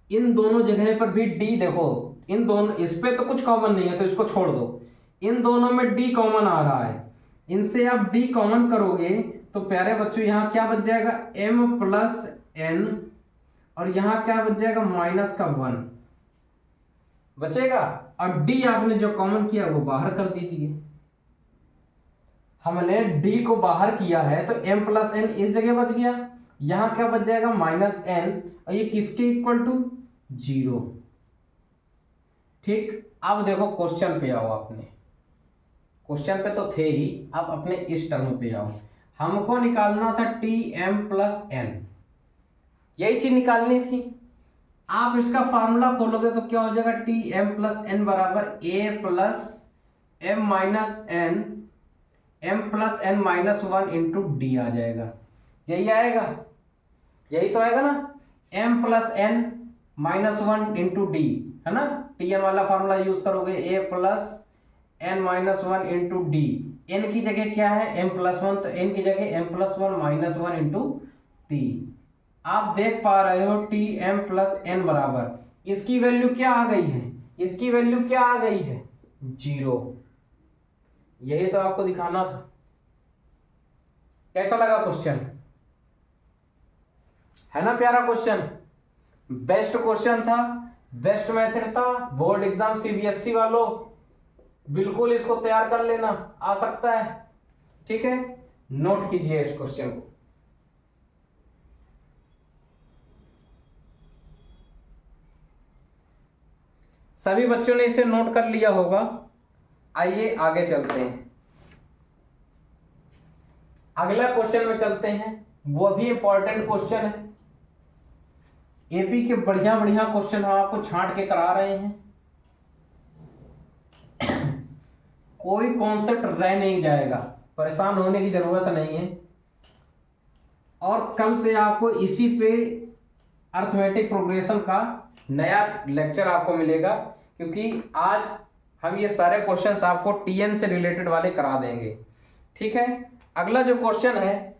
इन दोनों जगह पर भी d, देखो इन दोनों, इस पे तो कुछ कॉमन नहीं है तो इसको छोड़ दो, इन दोनों में d कॉमन आ रहा है, इनसे आप d कॉमन करोगे तो प्यारे बच्चों यहाँ क्या बच जाएगा, m प्लस n और यहाँ क्या बच जाएगा, माइनस का 1, बचेगा, और डी आपने जो कॉमन किया वो बाहर कर दीजिए। हमने डी को बाहर किया है तो m प्लस एन इस जगह बच गया, यहां क्या बच जाएगा माइनस एन, और ये किसके इक्वल टू 0। ठीक, अब देखो क्वेश्चन पे आओ, अपने क्वेश्चन पे तो थे ही, अब अपने इस टर्म पे आओ। हमको निकालना था टी एम प्लस एन, यही चीज निकालनी थी। आप इसका फार्मूला खोलोगे तो क्या हो जाएगा, टी एम प्लस एन बराबर A plus M minus N, M plus N minus 1 into D आ जाएगा। यही आएगा, यही तो आएगा ना, M plus N minus 1 into D, है ना। टी एन वाला फार्मूला यूज करोगे, A plus N minus 1 into D. N की जगह क्या है, एम प्लस 1, तो एन की जगह m plus 1 minus 1 into t. आप देख पा रहे हो टी एम प्लस एन बराबर, इसकी वैल्यू क्या आ गई है, इसकी वैल्यू क्या आ गई है, 0। यही तो आपको दिखाना था। कैसा लगा क्वेश्चन, है ना प्यारा क्वेश्चन, बेस्ट क्वेश्चन था, बेस्ट मेथड था। बोर्ड एग्जाम सीबीएसई वालों बिल्कुल इसको तैयार कर लेना, आ सकता है। ठीक है, नोट कीजिए इस क्वेश्चन को। सभी बच्चों ने इसे नोट कर लिया होगा। आइए आगे चलते हैं, अगला क्वेश्चन में चलते हैं, वो भी इंपॉर्टेंट क्वेश्चन है। एपी के बढ़िया बढ़िया क्वेश्चन हम आपको छांट के करा रहे हैं, कोई कॉन्सेप्ट रह नहीं जाएगा, परेशान होने की जरूरत नहीं है। और कल से आपको इसी पे अर्थमेटिक प्रोग्रेशन का नया लेक्चर आपको मिलेगा, क्योंकि आज हम ये सारे क्वेश्चंस आपको टीएन से रिलेटेड वाले करा देंगे। ठीक है, अगला जो क्वेश्चन है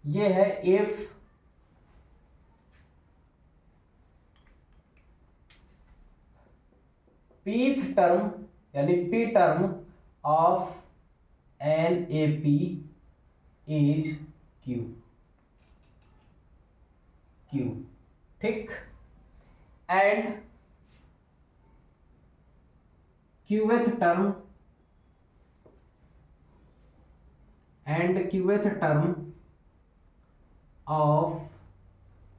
ये है, इफ pth टर्म यानी p term of an A P is Q, ठीक, and qth term of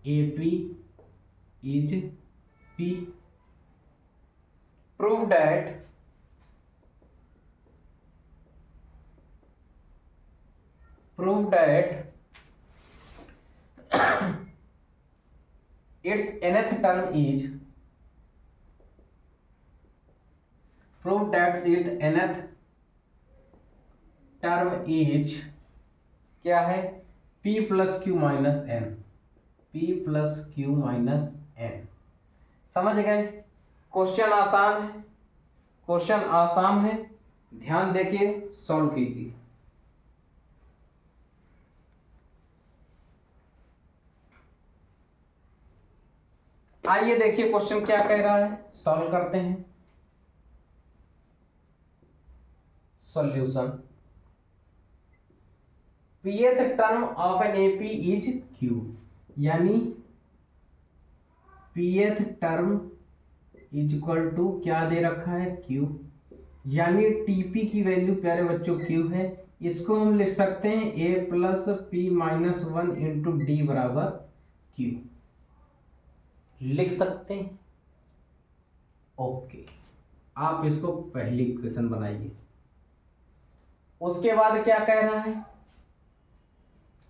AP is P. Prove that its nth term is क्या है, P plus q minus n, P plus q minus n. समझ गए, क्वेश्चन आसान है, क्वेश्चन आसान है, ध्यान देके सॉल्व कीजिए। आइए देखिए क्वेश्चन क्या कह रहा है, सॉल्व करते हैं। Solution, pth term of an AP is Q, यानी pth term is equal to क्या दे रखा है, Q, यानी TP की वैल्यू प्यारे बच्चों Q है। इसको हम लिख सकते हैं A plus P minus 1 into D बराबर Q, लिख सकते हैं। ओके, आप इसको पहली इक्वेशन बनाइए। उसके बाद क्या कह रहा है,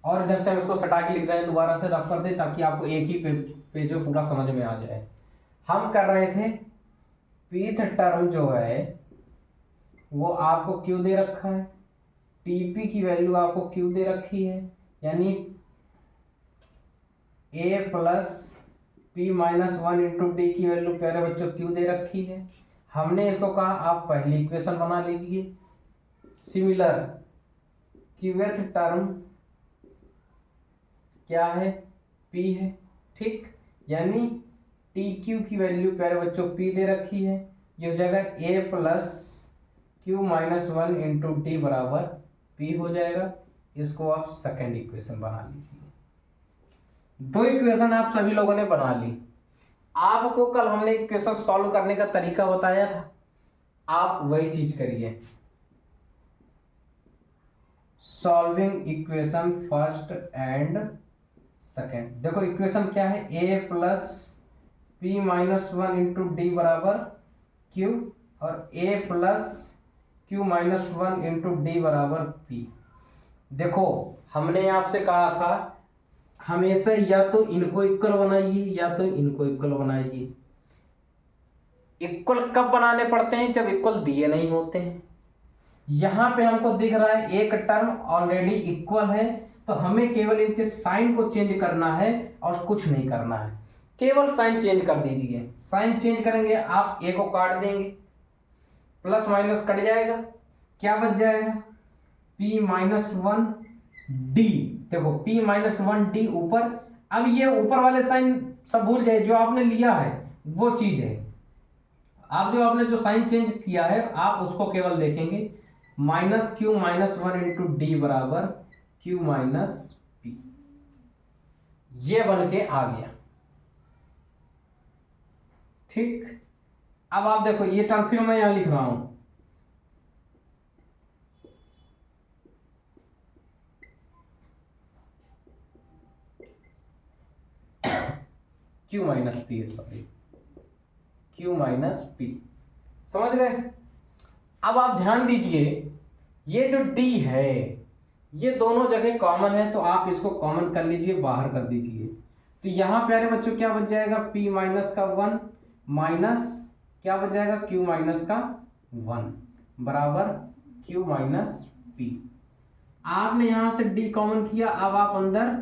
और इधर से हम इसको सटा के लिख रहे हैं, दोबारा से रफ कर दे ताकि आपको एक ही पेज में पूरा समझ में आ जाए। हम कर रहे थे pth टर्म जो है वो आपको Q दे रखा है, TP की वैल्यू आपको Q दे रखी है, यानी A plus P minus 1 into D की वैल्यू प्यारे बच्चों Q दे रखी है। हमने इसको कहा आप पहली इक्वेशन बना लीजिए। सिमिलर qth टर्म क्या है, P है, ठीक, यानी TQ की वैल्यू प्यारे बच्चों P दे रखी है, ये जगह A plus q minus 1 into D बराबर P हो जाएगा। इसको आप सेकेंड इक्वेशन बना लीजिए। दो इक्वेशन आप सभी लोगों ने बना ली। आपको कल हमने इक्वेशन सॉल्व करने का तरीका बताया था, आप वही चीज करिए। Solving equation first and second. देखो इक्वेशन क्या है, a plus P minus one into D बराबर q, और a plus q minus one into D बराबर p। देखो हमने आपसे कहा था हमेशा या तो इनको इक्वल बनाइए या तो इनको इक्वल बनाइए। इक्वल कब बनाने पड़ते हैं, जब इक्वल दिए नहीं होते हैं। यहां पे हमको दिख रहा है एक टर्म ऑलरेडी इक्वल है, तो हमें केवल इनके साइन को चेंज करना है और कुछ नहीं करना है, केवल साइन चेंज कर दीजिए। साइन चेंज करेंगे, आप ए को काट देंगे, प्लस माइनस कट जाएगा, क्या बच जाएगा, p माइनस वन डी। देखो p माइनस वन डी ऊपर, अब ये ऊपर वाले साइन सब भूल जाए, जो आपने लिया है वो चीज है। आप जो आपने जो साइन चेंज किया है आप उसको केवल देखेंगे, minus Q minus one into D बराबर क्यू माइनस पी, ये बन के आ गया। ठीक, अब आप देखो ये टर्म फिर मैं यहां लिख रहा हूं, क्यू माइनस पी है, सॉरी क्यू माइनस पी, समझ रहे। अब आप ध्यान दीजिए, ये जो d है ये दोनों जगह कॉमन है, तो आप इसको कॉमन कर लीजिए, बाहर कर दीजिए। तो यहां प्यारे बच्चों क्या बच जाएगा, p माइनस का वन माइनस क्या बच जाएगा, q माइनस का वन बराबर q माइनस पी। आपने यहां से d कॉमन किया, अब आप अंदर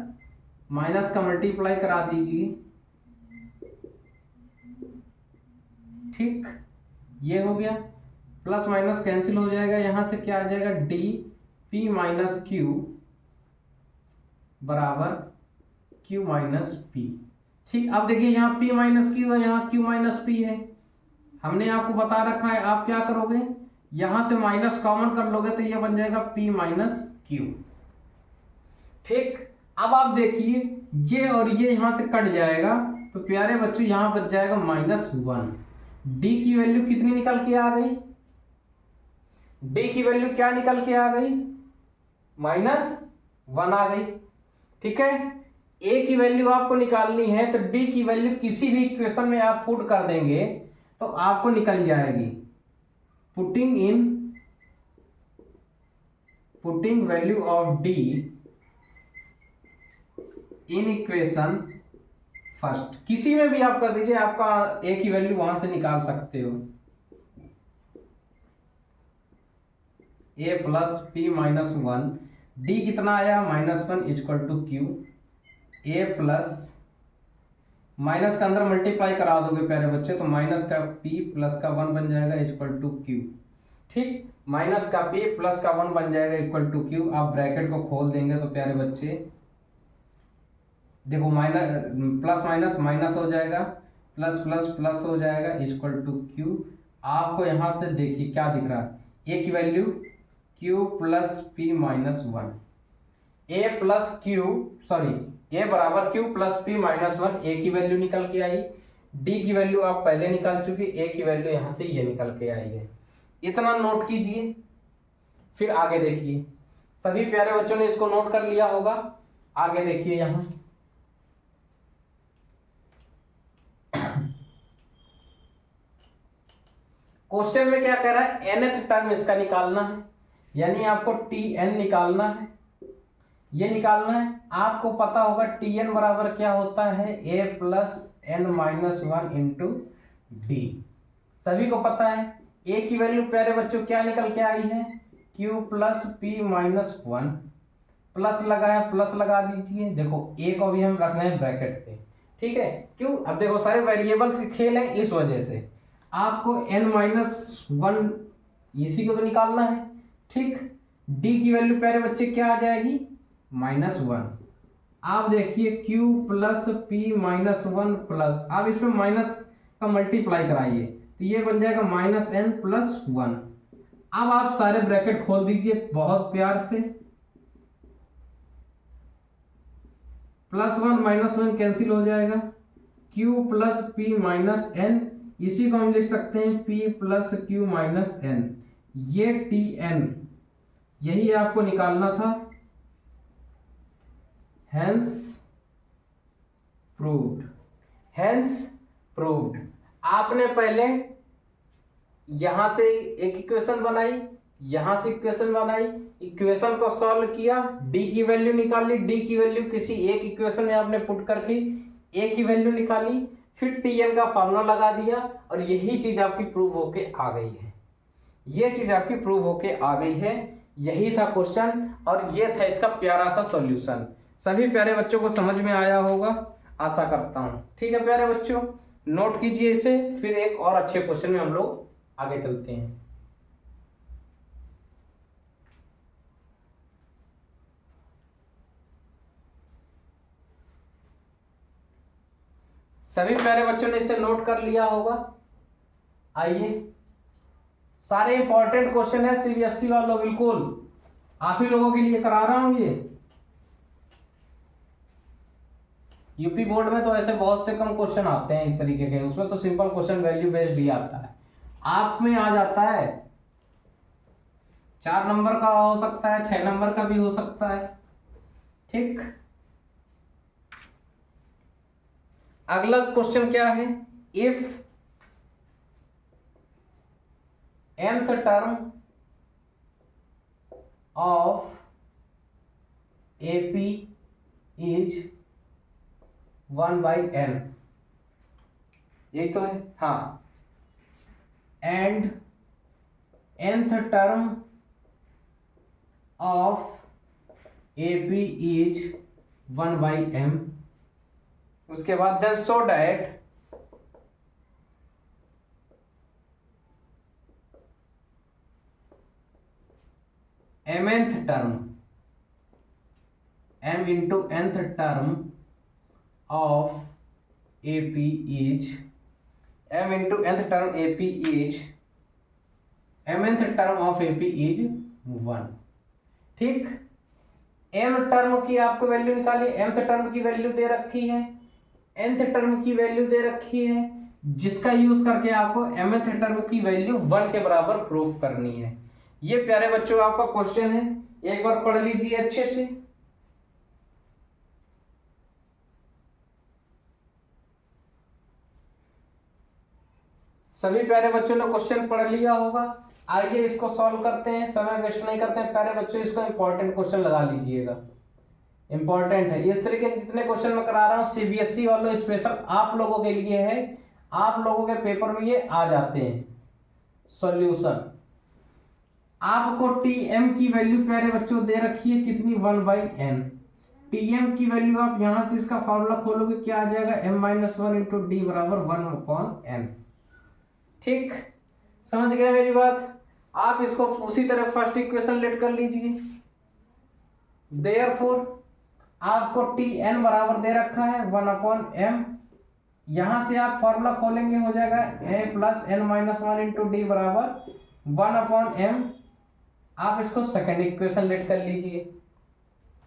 माइनस का मल्टीप्लाई करा दीजिए। ठीक, ये हो गया, प्लस माइनस कैंसिल हो जाएगा, यहां से क्या आ जाएगा, डी पी माइनस क्यू बराबर क्यू माइनस पी। ठीक, अब देखिए यहाँ p माइनस क्यू है, यहाँ q माइनस पी है। हमने आपको बता रखा है, आप क्या करोगे, यहां से माइनस कॉमन कर लोगे तो ये बन जाएगा p माइनस क्यू। ठीक, अब आप देखिए ये और ये यहां से कट जाएगा, तो प्यारे बच्चों यहां बच जाएगा माइनस वन। डी की वैल्यू कितनी निकल के आ गई, डी की वैल्यू क्या निकल के आ गई, माइनस वन आ गई। ठीक है, ए की वैल्यू आपको निकालनी है, तो डी की वैल्यू किसी भी इक्वेशन में आप पुट कर देंगे तो आपको निकल जाएगी। Putting value of D in equation first, किसी में भी आप कर दीजिए, आपका ए की वैल्यू वहां से निकाल सकते हो। A plus P minus one, D कितना आया minus one is equal to Q, A plus minus का अंदर मल्टीप्लाई करा दोगे प्यारे बच्चे, तो माइनस का p प्लस का वन बन जाएगा इक्वल टू क्यू। ठीक, माइनस का p प्लस का वन बन जाएगा इक्वल टू क्यू। आप ब्रैकेट को खोल देंगे तो प्यारे बच्चे देखो माइनस प्लस माइनस माइनस हो जाएगा, प्लस प्लस प्लस हो जाएगा इक्वल टू क्यू। आपको यहां से देखिए क्या दिख रहा है, ए की value q plus P minus one, A plus Q sorry A बराबर q plus P minus one, A की वैल्यू निकल के आई, डी की वैल्यू आप पहले निकाल चुके, ए की वैल्यू यहां से ये निकल के आई है। इतना नोट कीजिए, फिर आगे देखिए। सभी प्यारे बच्चों ने इसको नोट कर लिया होगा, आगे देखिए यहां क्वेश्चन में क्या कह रहा है, nth टर्म इसका निकालना है, यानी आपको tn निकालना है, ये निकालना है। आपको पता होगा tn बराबर क्या होता है, a plus N minus one into d, सभी को पता है। a की वैल्यू प्यारे बच्चों क्या निकल के आई है, q plus P minus one, plus लगाया प्लस लगा दीजिए। देखो a को भी हम रखना है ब्रैकेट पे, ठीक है, क्यों, अब देखो सारे वेरिएबल्स के खेल है, इस वजह से आपको n माइनस वन इसी को तो निकालना है। ठीक, d की वैल्यू प्यारे बच्चे क्या आ जाएगी, माइनस वन। आप देखिए q plus P minus one plus, आप इसमें माइनस का मल्टीप्लाई कराइए तो ये बन जाएगा माइनस एन प्लस वन। अब आप सारे ब्रैकेट खोल दीजिए बहुत प्यार से, plus one minus one cancel हो जाएगा, q plus P minus n, इसी को हम लिख सकते हैं p plus q minus n, ये टी एन, यही आपको निकालना था। Hence proved, hence proved. आपने पहले यहां से एक इक्वेशन बनाई, यहां से इक्वेशन बनाई, इक्वेशन को सॉल्व किया, डी की वैल्यू निकाली, डी की वैल्यू किसी एक इक्वेशन में आपने पुट करके ए की वैल्यू निकाली, फिर टी एन का फॉर्मूला लगा दिया और यही चीज आपकी प्रूव होके आ गई है। ये चीज आपकी प्रूव होके आ गई है, यही था क्वेश्चन और ये था इसका प्यारा सा सॉल्यूशन। सभी प्यारे बच्चों को समझ में आया होगा, आशा करता हूं। ठीक है प्यारे बच्चों, नोट कीजिए इसे, फिर एक और अच्छे क्वेश्चन में हम लोग आगे चलते हैं। सभी प्यारे बच्चों ने इसे नोट कर लिया होगा। आइए, सारे इंपॉर्टेंट क्वेश्चन है सीबीएसई वालों, बिल्कुल आप ही लोगों के लिए करा रहा हूं ये। यूपी बोर्ड में तो ऐसे बहुत से कम क्वेश्चन आते हैं इस तरीके के, उसमें तो सिंपल क्वेश्चन वैल्यू बेस्ड ही आता है। आप में आ जाता है 4 नंबर का हो सकता है, 6 नंबर का भी हो सकता है। ठीक, अगला क्वेश्चन क्या है, if nth term of AP is 1/n, यही तो है, हाँ, and nth term of AP is 1/m, उसके बाद then so that mth term, m into nth term of AP is, m into nth term AP is, mth term of AP is 1। ठीक, m टर्म की आपको वैल्यू निकाली, mth टर्म की वैल्यू दे रखी है, nth टर्म की वैल्यू दे रखी है, जिसका यूज करके आपको mth टर्म की वैल्यू 1 के बराबर प्रूफ करनी है। ये प्यारे बच्चों आपका क्वेश्चन है, एक बार पढ़ लीजिए अच्छे से। सभी प्यारे बच्चों ने क्वेश्चन पढ़ लिया होगा। आइए इसको सॉल्व करते हैं, समय वेस्ट नहीं करते हैं प्यारे बच्चों, इसको इंपॉर्टेंट क्वेश्चन लगा लीजिएगा, इंपॉर्टेंट है। इस तरीके के जितने क्वेश्चन मैं करा रहा हूँ सीबीएसई वालों स्पेशल आप लोगों के लिए है, आप लोगों के पेपर में ये आ जाते हैं। सॉल्यूशन, आपको टीएम की वैल्यू प्यारे बच्चों दे रखी है कितनी, 1/n। टीएम की वैल्यू आप यहां से इसका फॉर्मूला खोलोगे, क्या आ जाएगा, m-1 इंटू डी बराबर 1/n। ठीक, समझ गए मेरी बात। आप इसको उसी तरह फर्स्ट इक्वेशन लेट कर लीजिए। देयरफॉर आपको tn बराबर दे रखा है 1/m, यहां से आप फॉर्मूला खोलेंगे, हो जाएगा a plus n-1 into D बराबर 1/m। आप इसको सेकेंड इक्वेशन लेट कर लीजिए।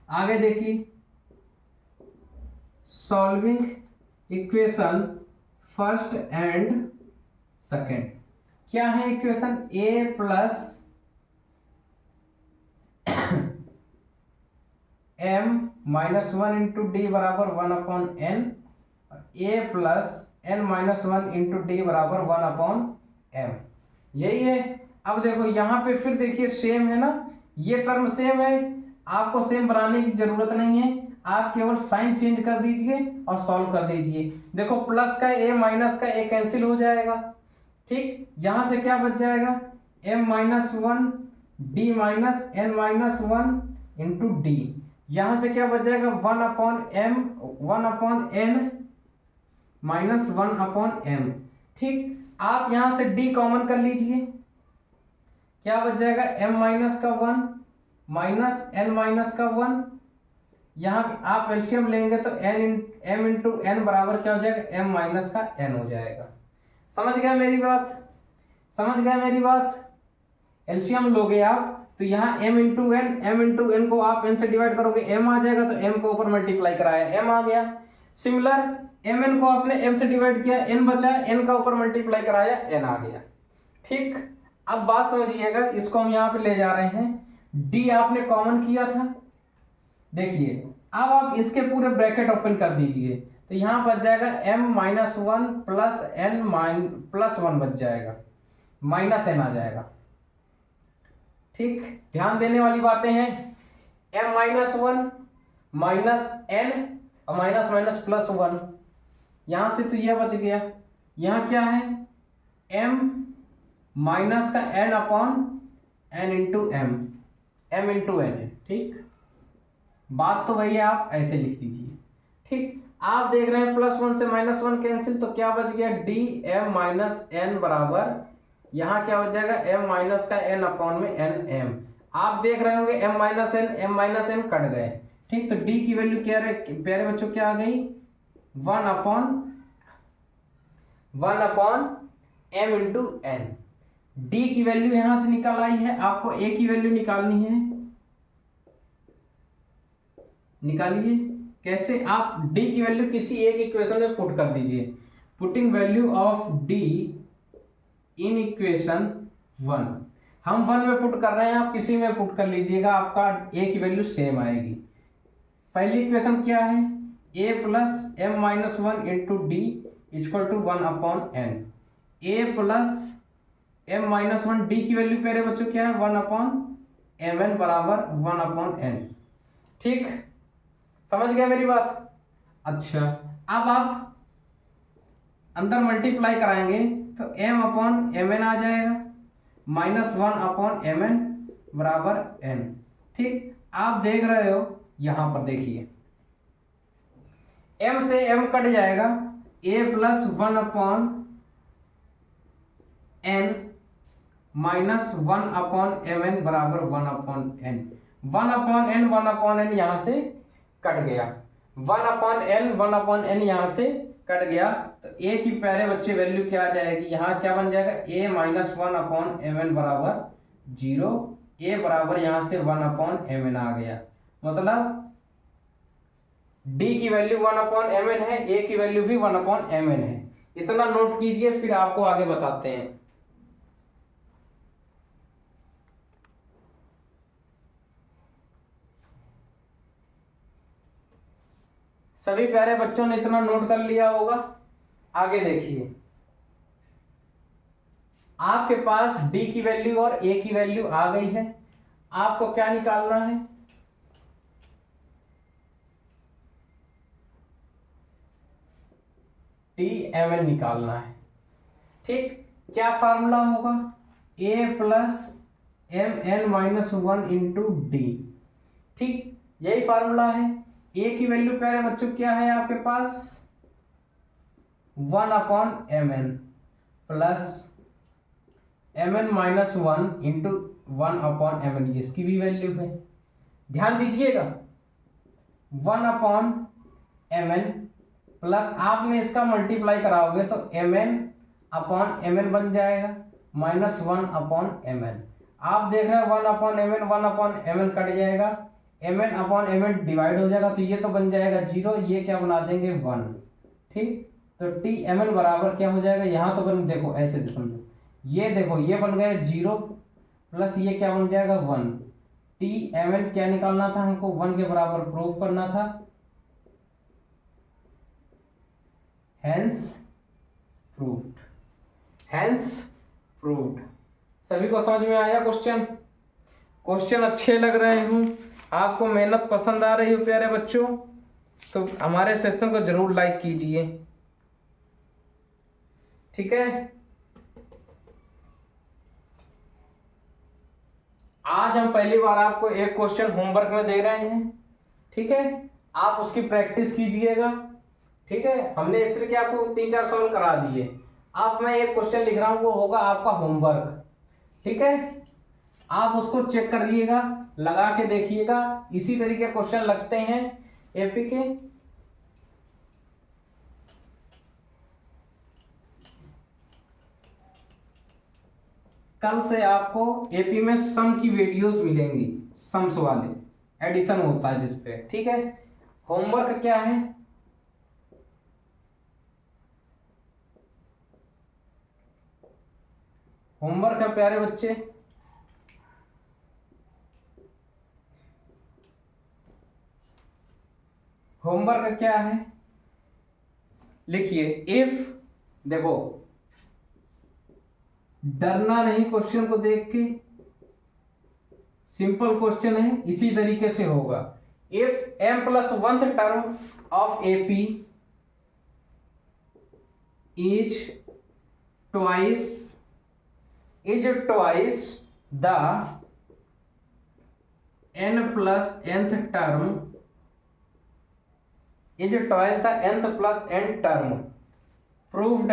आगे देखिए, solving equation first and second, क्या है equation, a plus m-1 into D बराबर 1/n, a plus n-1 into D बराबर 1/m, यही है। अब देखो यहाँ पे फिर देखिए सेम है ना, ये टर्म सेम है, आपको सेम बनाने की जरूरत नहीं है, आप केवल साइन चेंज कर दीजिए और सॉल्व कर दीजिए। देखो प्लस का a माइनस का a कैंसिल हो जाएगा। ठीक, यहां से क्या बच जाएगा, m-1 d minus n-1 into D, यहां से क्या बच जाएगा, 1/n माइनस 1/m। ठीक, आप यहां से d कॉमन कर लीजिए, क्या बच जाएगा, m-1 माइनस n-1, यहाँ आप एलसीएम लेंगे तो m इंटू n बराबर क्या हो जाएगा, m-n हो जाएगा। समझ गए मेरी बात, समझ गए मेरी बात। एलसीएम लोगे आप तो यहाँ m इंटू n को आप n से डिवाइड करोगे, m आ जाएगा, तो m को ऊपर मल्टीप्लाई कराया, m आ गया, सिमिलर mn को आपने m से डिवाइड किया, n बचा, n का ऊपर मल्टीप्लाई कराया, n आ गया। ठीक, अब बात समझिएगा, इसको हम यहाँ पे ले जा रहे हैं। d आपने कॉमन किया था, देखिए अब आप इसके पूरे ब्रैकेट ओपन कर दीजिए, तो यहाँ बच जाएगा m minus one plus n plus one बच जाएगा, माइनस n आ जाएगा। ठीक, ध्यान देने वाली बातें हैं, m minus one minus n और माइनस माइनस प्लस वन, यहां से तो यह बच गया। यहाँ क्या है, m माइनस का n upon n into m, m into n है। ठीक, बात तो वही है, आप ऐसे लिख लीजिए। ठीक, आप देख रहे हैं प्लस वन से माइनस वन कैंसिल, तो क्या बच गया, डी एम माइनस एन बराबर, यहाँ क्या बच जाएगा, m माइनस का n अपॉन में n m। आप देख रहे होंगे m माइनस n कट गए। ठीक, तो d की वैल्यू क्या है प्यारे बच्चों, क्या आ गई, one upon m into n। d की वैल्यू यहां से निकाल आई है, आपको a की वैल्यू निकालनी है, निकालिए। कैसे, आप d की वैल्यू किसी एक इक्वेशन में पुट कर दीजिए। Putting value of d in equation one, हम वन में पुट कर रहे हैं, आप किसी में पुट कर लीजिएगा, आपका a की वैल्यू सेम आएगी। पहली इक्वेशन क्या है, a plus M minus one into d equal to one upon n. a plus M minus one, d की वैल्यू प्यारे बच्चों क्या है, वन अपॉन एम एन बराबर वन अपॉन एन। ठीक, समझ गए मेरी बात। अच्छा, अब आप अंदर मल्टीप्लाई कराएंगे तो m अपॉन एम एन आ जाएगा, minus one upon M N बराबर n। ठीक, आप देख रहे हो यहां पर, देखिए m से m कट जाएगा, a plus one upon n minus one upon M N बराबर one upon n। One upon n यहां से कट गया, वन अपॉन n यहां से कट गया, तो a की प्यारे बच्चे वैल्यू क्या आ जाएगी, यहाँ क्या बन जाएगा, a minus one upon M N बराबर जीरो, a बराबर यहां से वन अपॉन एम एन आ गया। मतलब d की वैल्यू वन अपॉन एम एन है, a की वैल्यू भी वन अपॉन एम एन है। इतना नोट कीजिए, फिर आपको आगे बताते हैं। सभी प्यारे बच्चों ने इतना नोट कर लिया होगा। आगे देखिए, आपके पास d की वैल्यू और a की वैल्यू आ गई है, आपको क्या निकालना है, टी एम एन निकालना है। ठीक, क्या फार्मूला होगा, a plus M N minus one into d. ठीक, यही फार्मूला है। a की वैल्यू प्यारे बच्चों क्या है आपके पास, one upon M N plus M N minus one into one upon M N, इसकी भी वैल्यू है। ध्यान दीजिएगा, one upon M N plus आपने इसका मल्टीप्लाई कराओगे तो M N upon M N बन जाएगा, minus one upon M N. आप देख रहे हैं one upon M N cut जाएगा, M N upon M N divide हो जाएगा, तो ये तो बन जाएगा जीरो, ये क्या बना देंगे वन। ठीक, तो टी एम एन बराबर क्या हो जाएगा, यहाँ तो बन, देखो ऐसे समझो, ये देखो ये बन गया जीरो प्लस ये क्या बन जाएगा वन। टी एम एन क्या निकालना था हमको, वन के बराबर प्रूफ करना था, हैंस प्रूव्ड, हैंस प्रूव्ड। सभी को समझ में आया क्वेश्चन? क्वेश्चन अच्छे लग रहे हूँ, आपको मेहनत पसंद आ रही हो प्यारे बच्चों, तो हमारे सेशन को जरूर लाइक कीजिए। ठीक है, आज हम पहली बार आपको एक क्वेश्चन होमवर्क में दे रहे हैं। ठीक है, आप उसकी प्रैक्टिस कीजिएगा। ठीक है, हमने इस तरह के आपको 3-4 सवाल करा दिए, अब मैं एक क्वेश्चन लिख रहा हूं, वो होगा आपका होमवर्क। ठीक है, आप उसको चेक करिएगा, लगा के देखिएगा, इसी तरीके क्वेश्चन लगते हैं एपी के। कल से आपको एपी में सम की वीडियोस मिलेंगी, सम्स वाले एडिशन होता है जिसपे। ठीक है, होमवर्क क्या है, होमवर्क है प्यारे बच्चे, होमवर्क क्या है, लिखिए इफ, देखो डरना नहीं क्वेश्चन को देख के, सिंपल क्वेश्चन है, इसी तरीके से होगा। If m plus 1th term of AP is twice the n plus nth term, is twice the nth plus n term, prove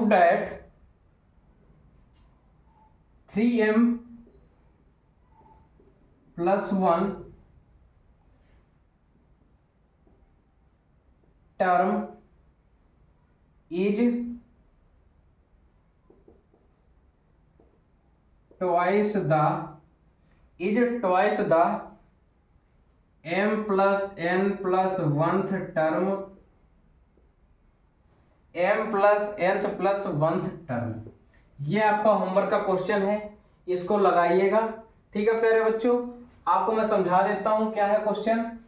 that 3m plus 1 term is twice the m plus n plus 1th term, m plus nth plus 1th term. ये आपका होमवर्क का क्वेश्चन है, इसको लगाइएगा। ठीक है प्यारे बच्चों, आपको मैं समझा देता हूं क्या है question.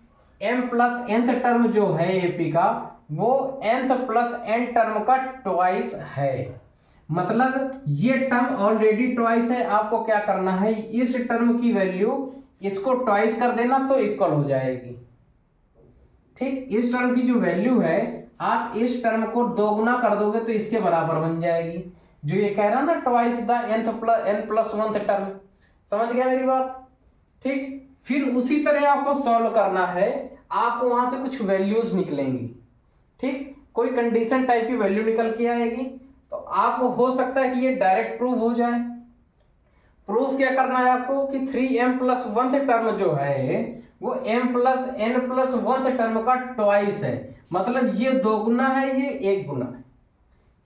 m plus nth term जो है AP का, वो nth प्लस n टर्म का ट्वाइस है। मतलब ये टर्म ऑलरेडी ट्वाइस है, आपको क्या करना है, इस टर्म की वैल्यू इसको ट्वाइस कर देना तो इक्वल हो जाएगी। ठीक, इस टर्म की जो वैल्यू है आप इस टर्म को दोगुना कर दोगे तो इसके बराबर बन जाएगी। जो ये कह रहा ना twice the n plus 1th term, समझ गया मेरी बात। ठीक, फिर उसी तरह आपको सॉल्व करना है, आपको वहां से कुछ वैल्यूज निकलेंगी। ठीक, कोई कंडीशन टाइप की वैल्यू निकल के आएगी, तो आपको हो सकता है कि ये डायरेक्ट प्रूव हो जाए। प्रूफ क्या करना है आपको कि 3m प्लस 1th टर्म जो है वो m plus n plus 1th term का ट्वाइस है। मतलब ये दो गुना है, ये एक गुना है,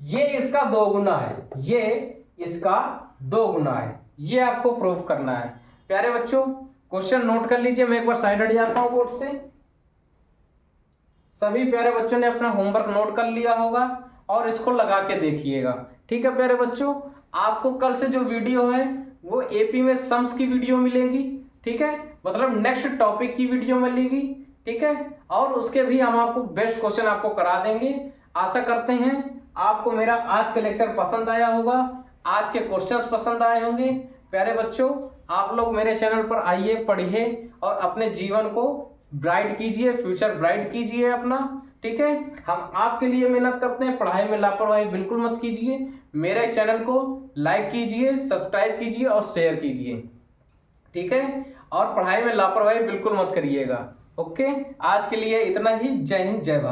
ये इसका दो गुना है, ये इसका दो गुना है। ये आपको प्रूफ करना है। प्यारे बच्चों क्वेश्चन नोट कर लीजिए, मैं एक बार साइड हट जाता हूं बोर्ड से। सभी प्यारे बच्चों ने अपना होमवर्क नोट कर लिया होगा और इसको लगा के देखिएगा। ठीक है प्यारे बच्चों, आपको कल से जो वीडियो है वो AP में सम्स की वीडियो मिलेगी। ठीक है, मतलब नेक्स्ट टॉपिक की वीडियो मिलेगी। ठीक है, और उसके भी हम आपको बेस्ट क्वेश्चन आपको करा देंगे। आशा करते हैं आपको मेरा आज का लेक्चर पसंद आया होगा, आज के क्वेश्चंस पसंद आए होंगे। प्यारे बच्चों आप लोग मेरे चैनल पर आइए, पढ़िए और अपने जीवन को ब्राइट कीजिए, फ्यूचर ब्राइट कीजिए अपना। ठीक है, हम आपके लिए मेहनत करते हैं, पढ़ाई में लापरवाही बिल्कुल मत कीजिए। मेरे चैनल को लाइक कीजिए, सब्सक्राइब कीजिए और शेयर कीजिए। ठीक है, और पढ़ाई में लापरवाही बिल्कुल मत करिएगा। ओके, आज के लिए इतना ही। जय हिंद, जय भारत।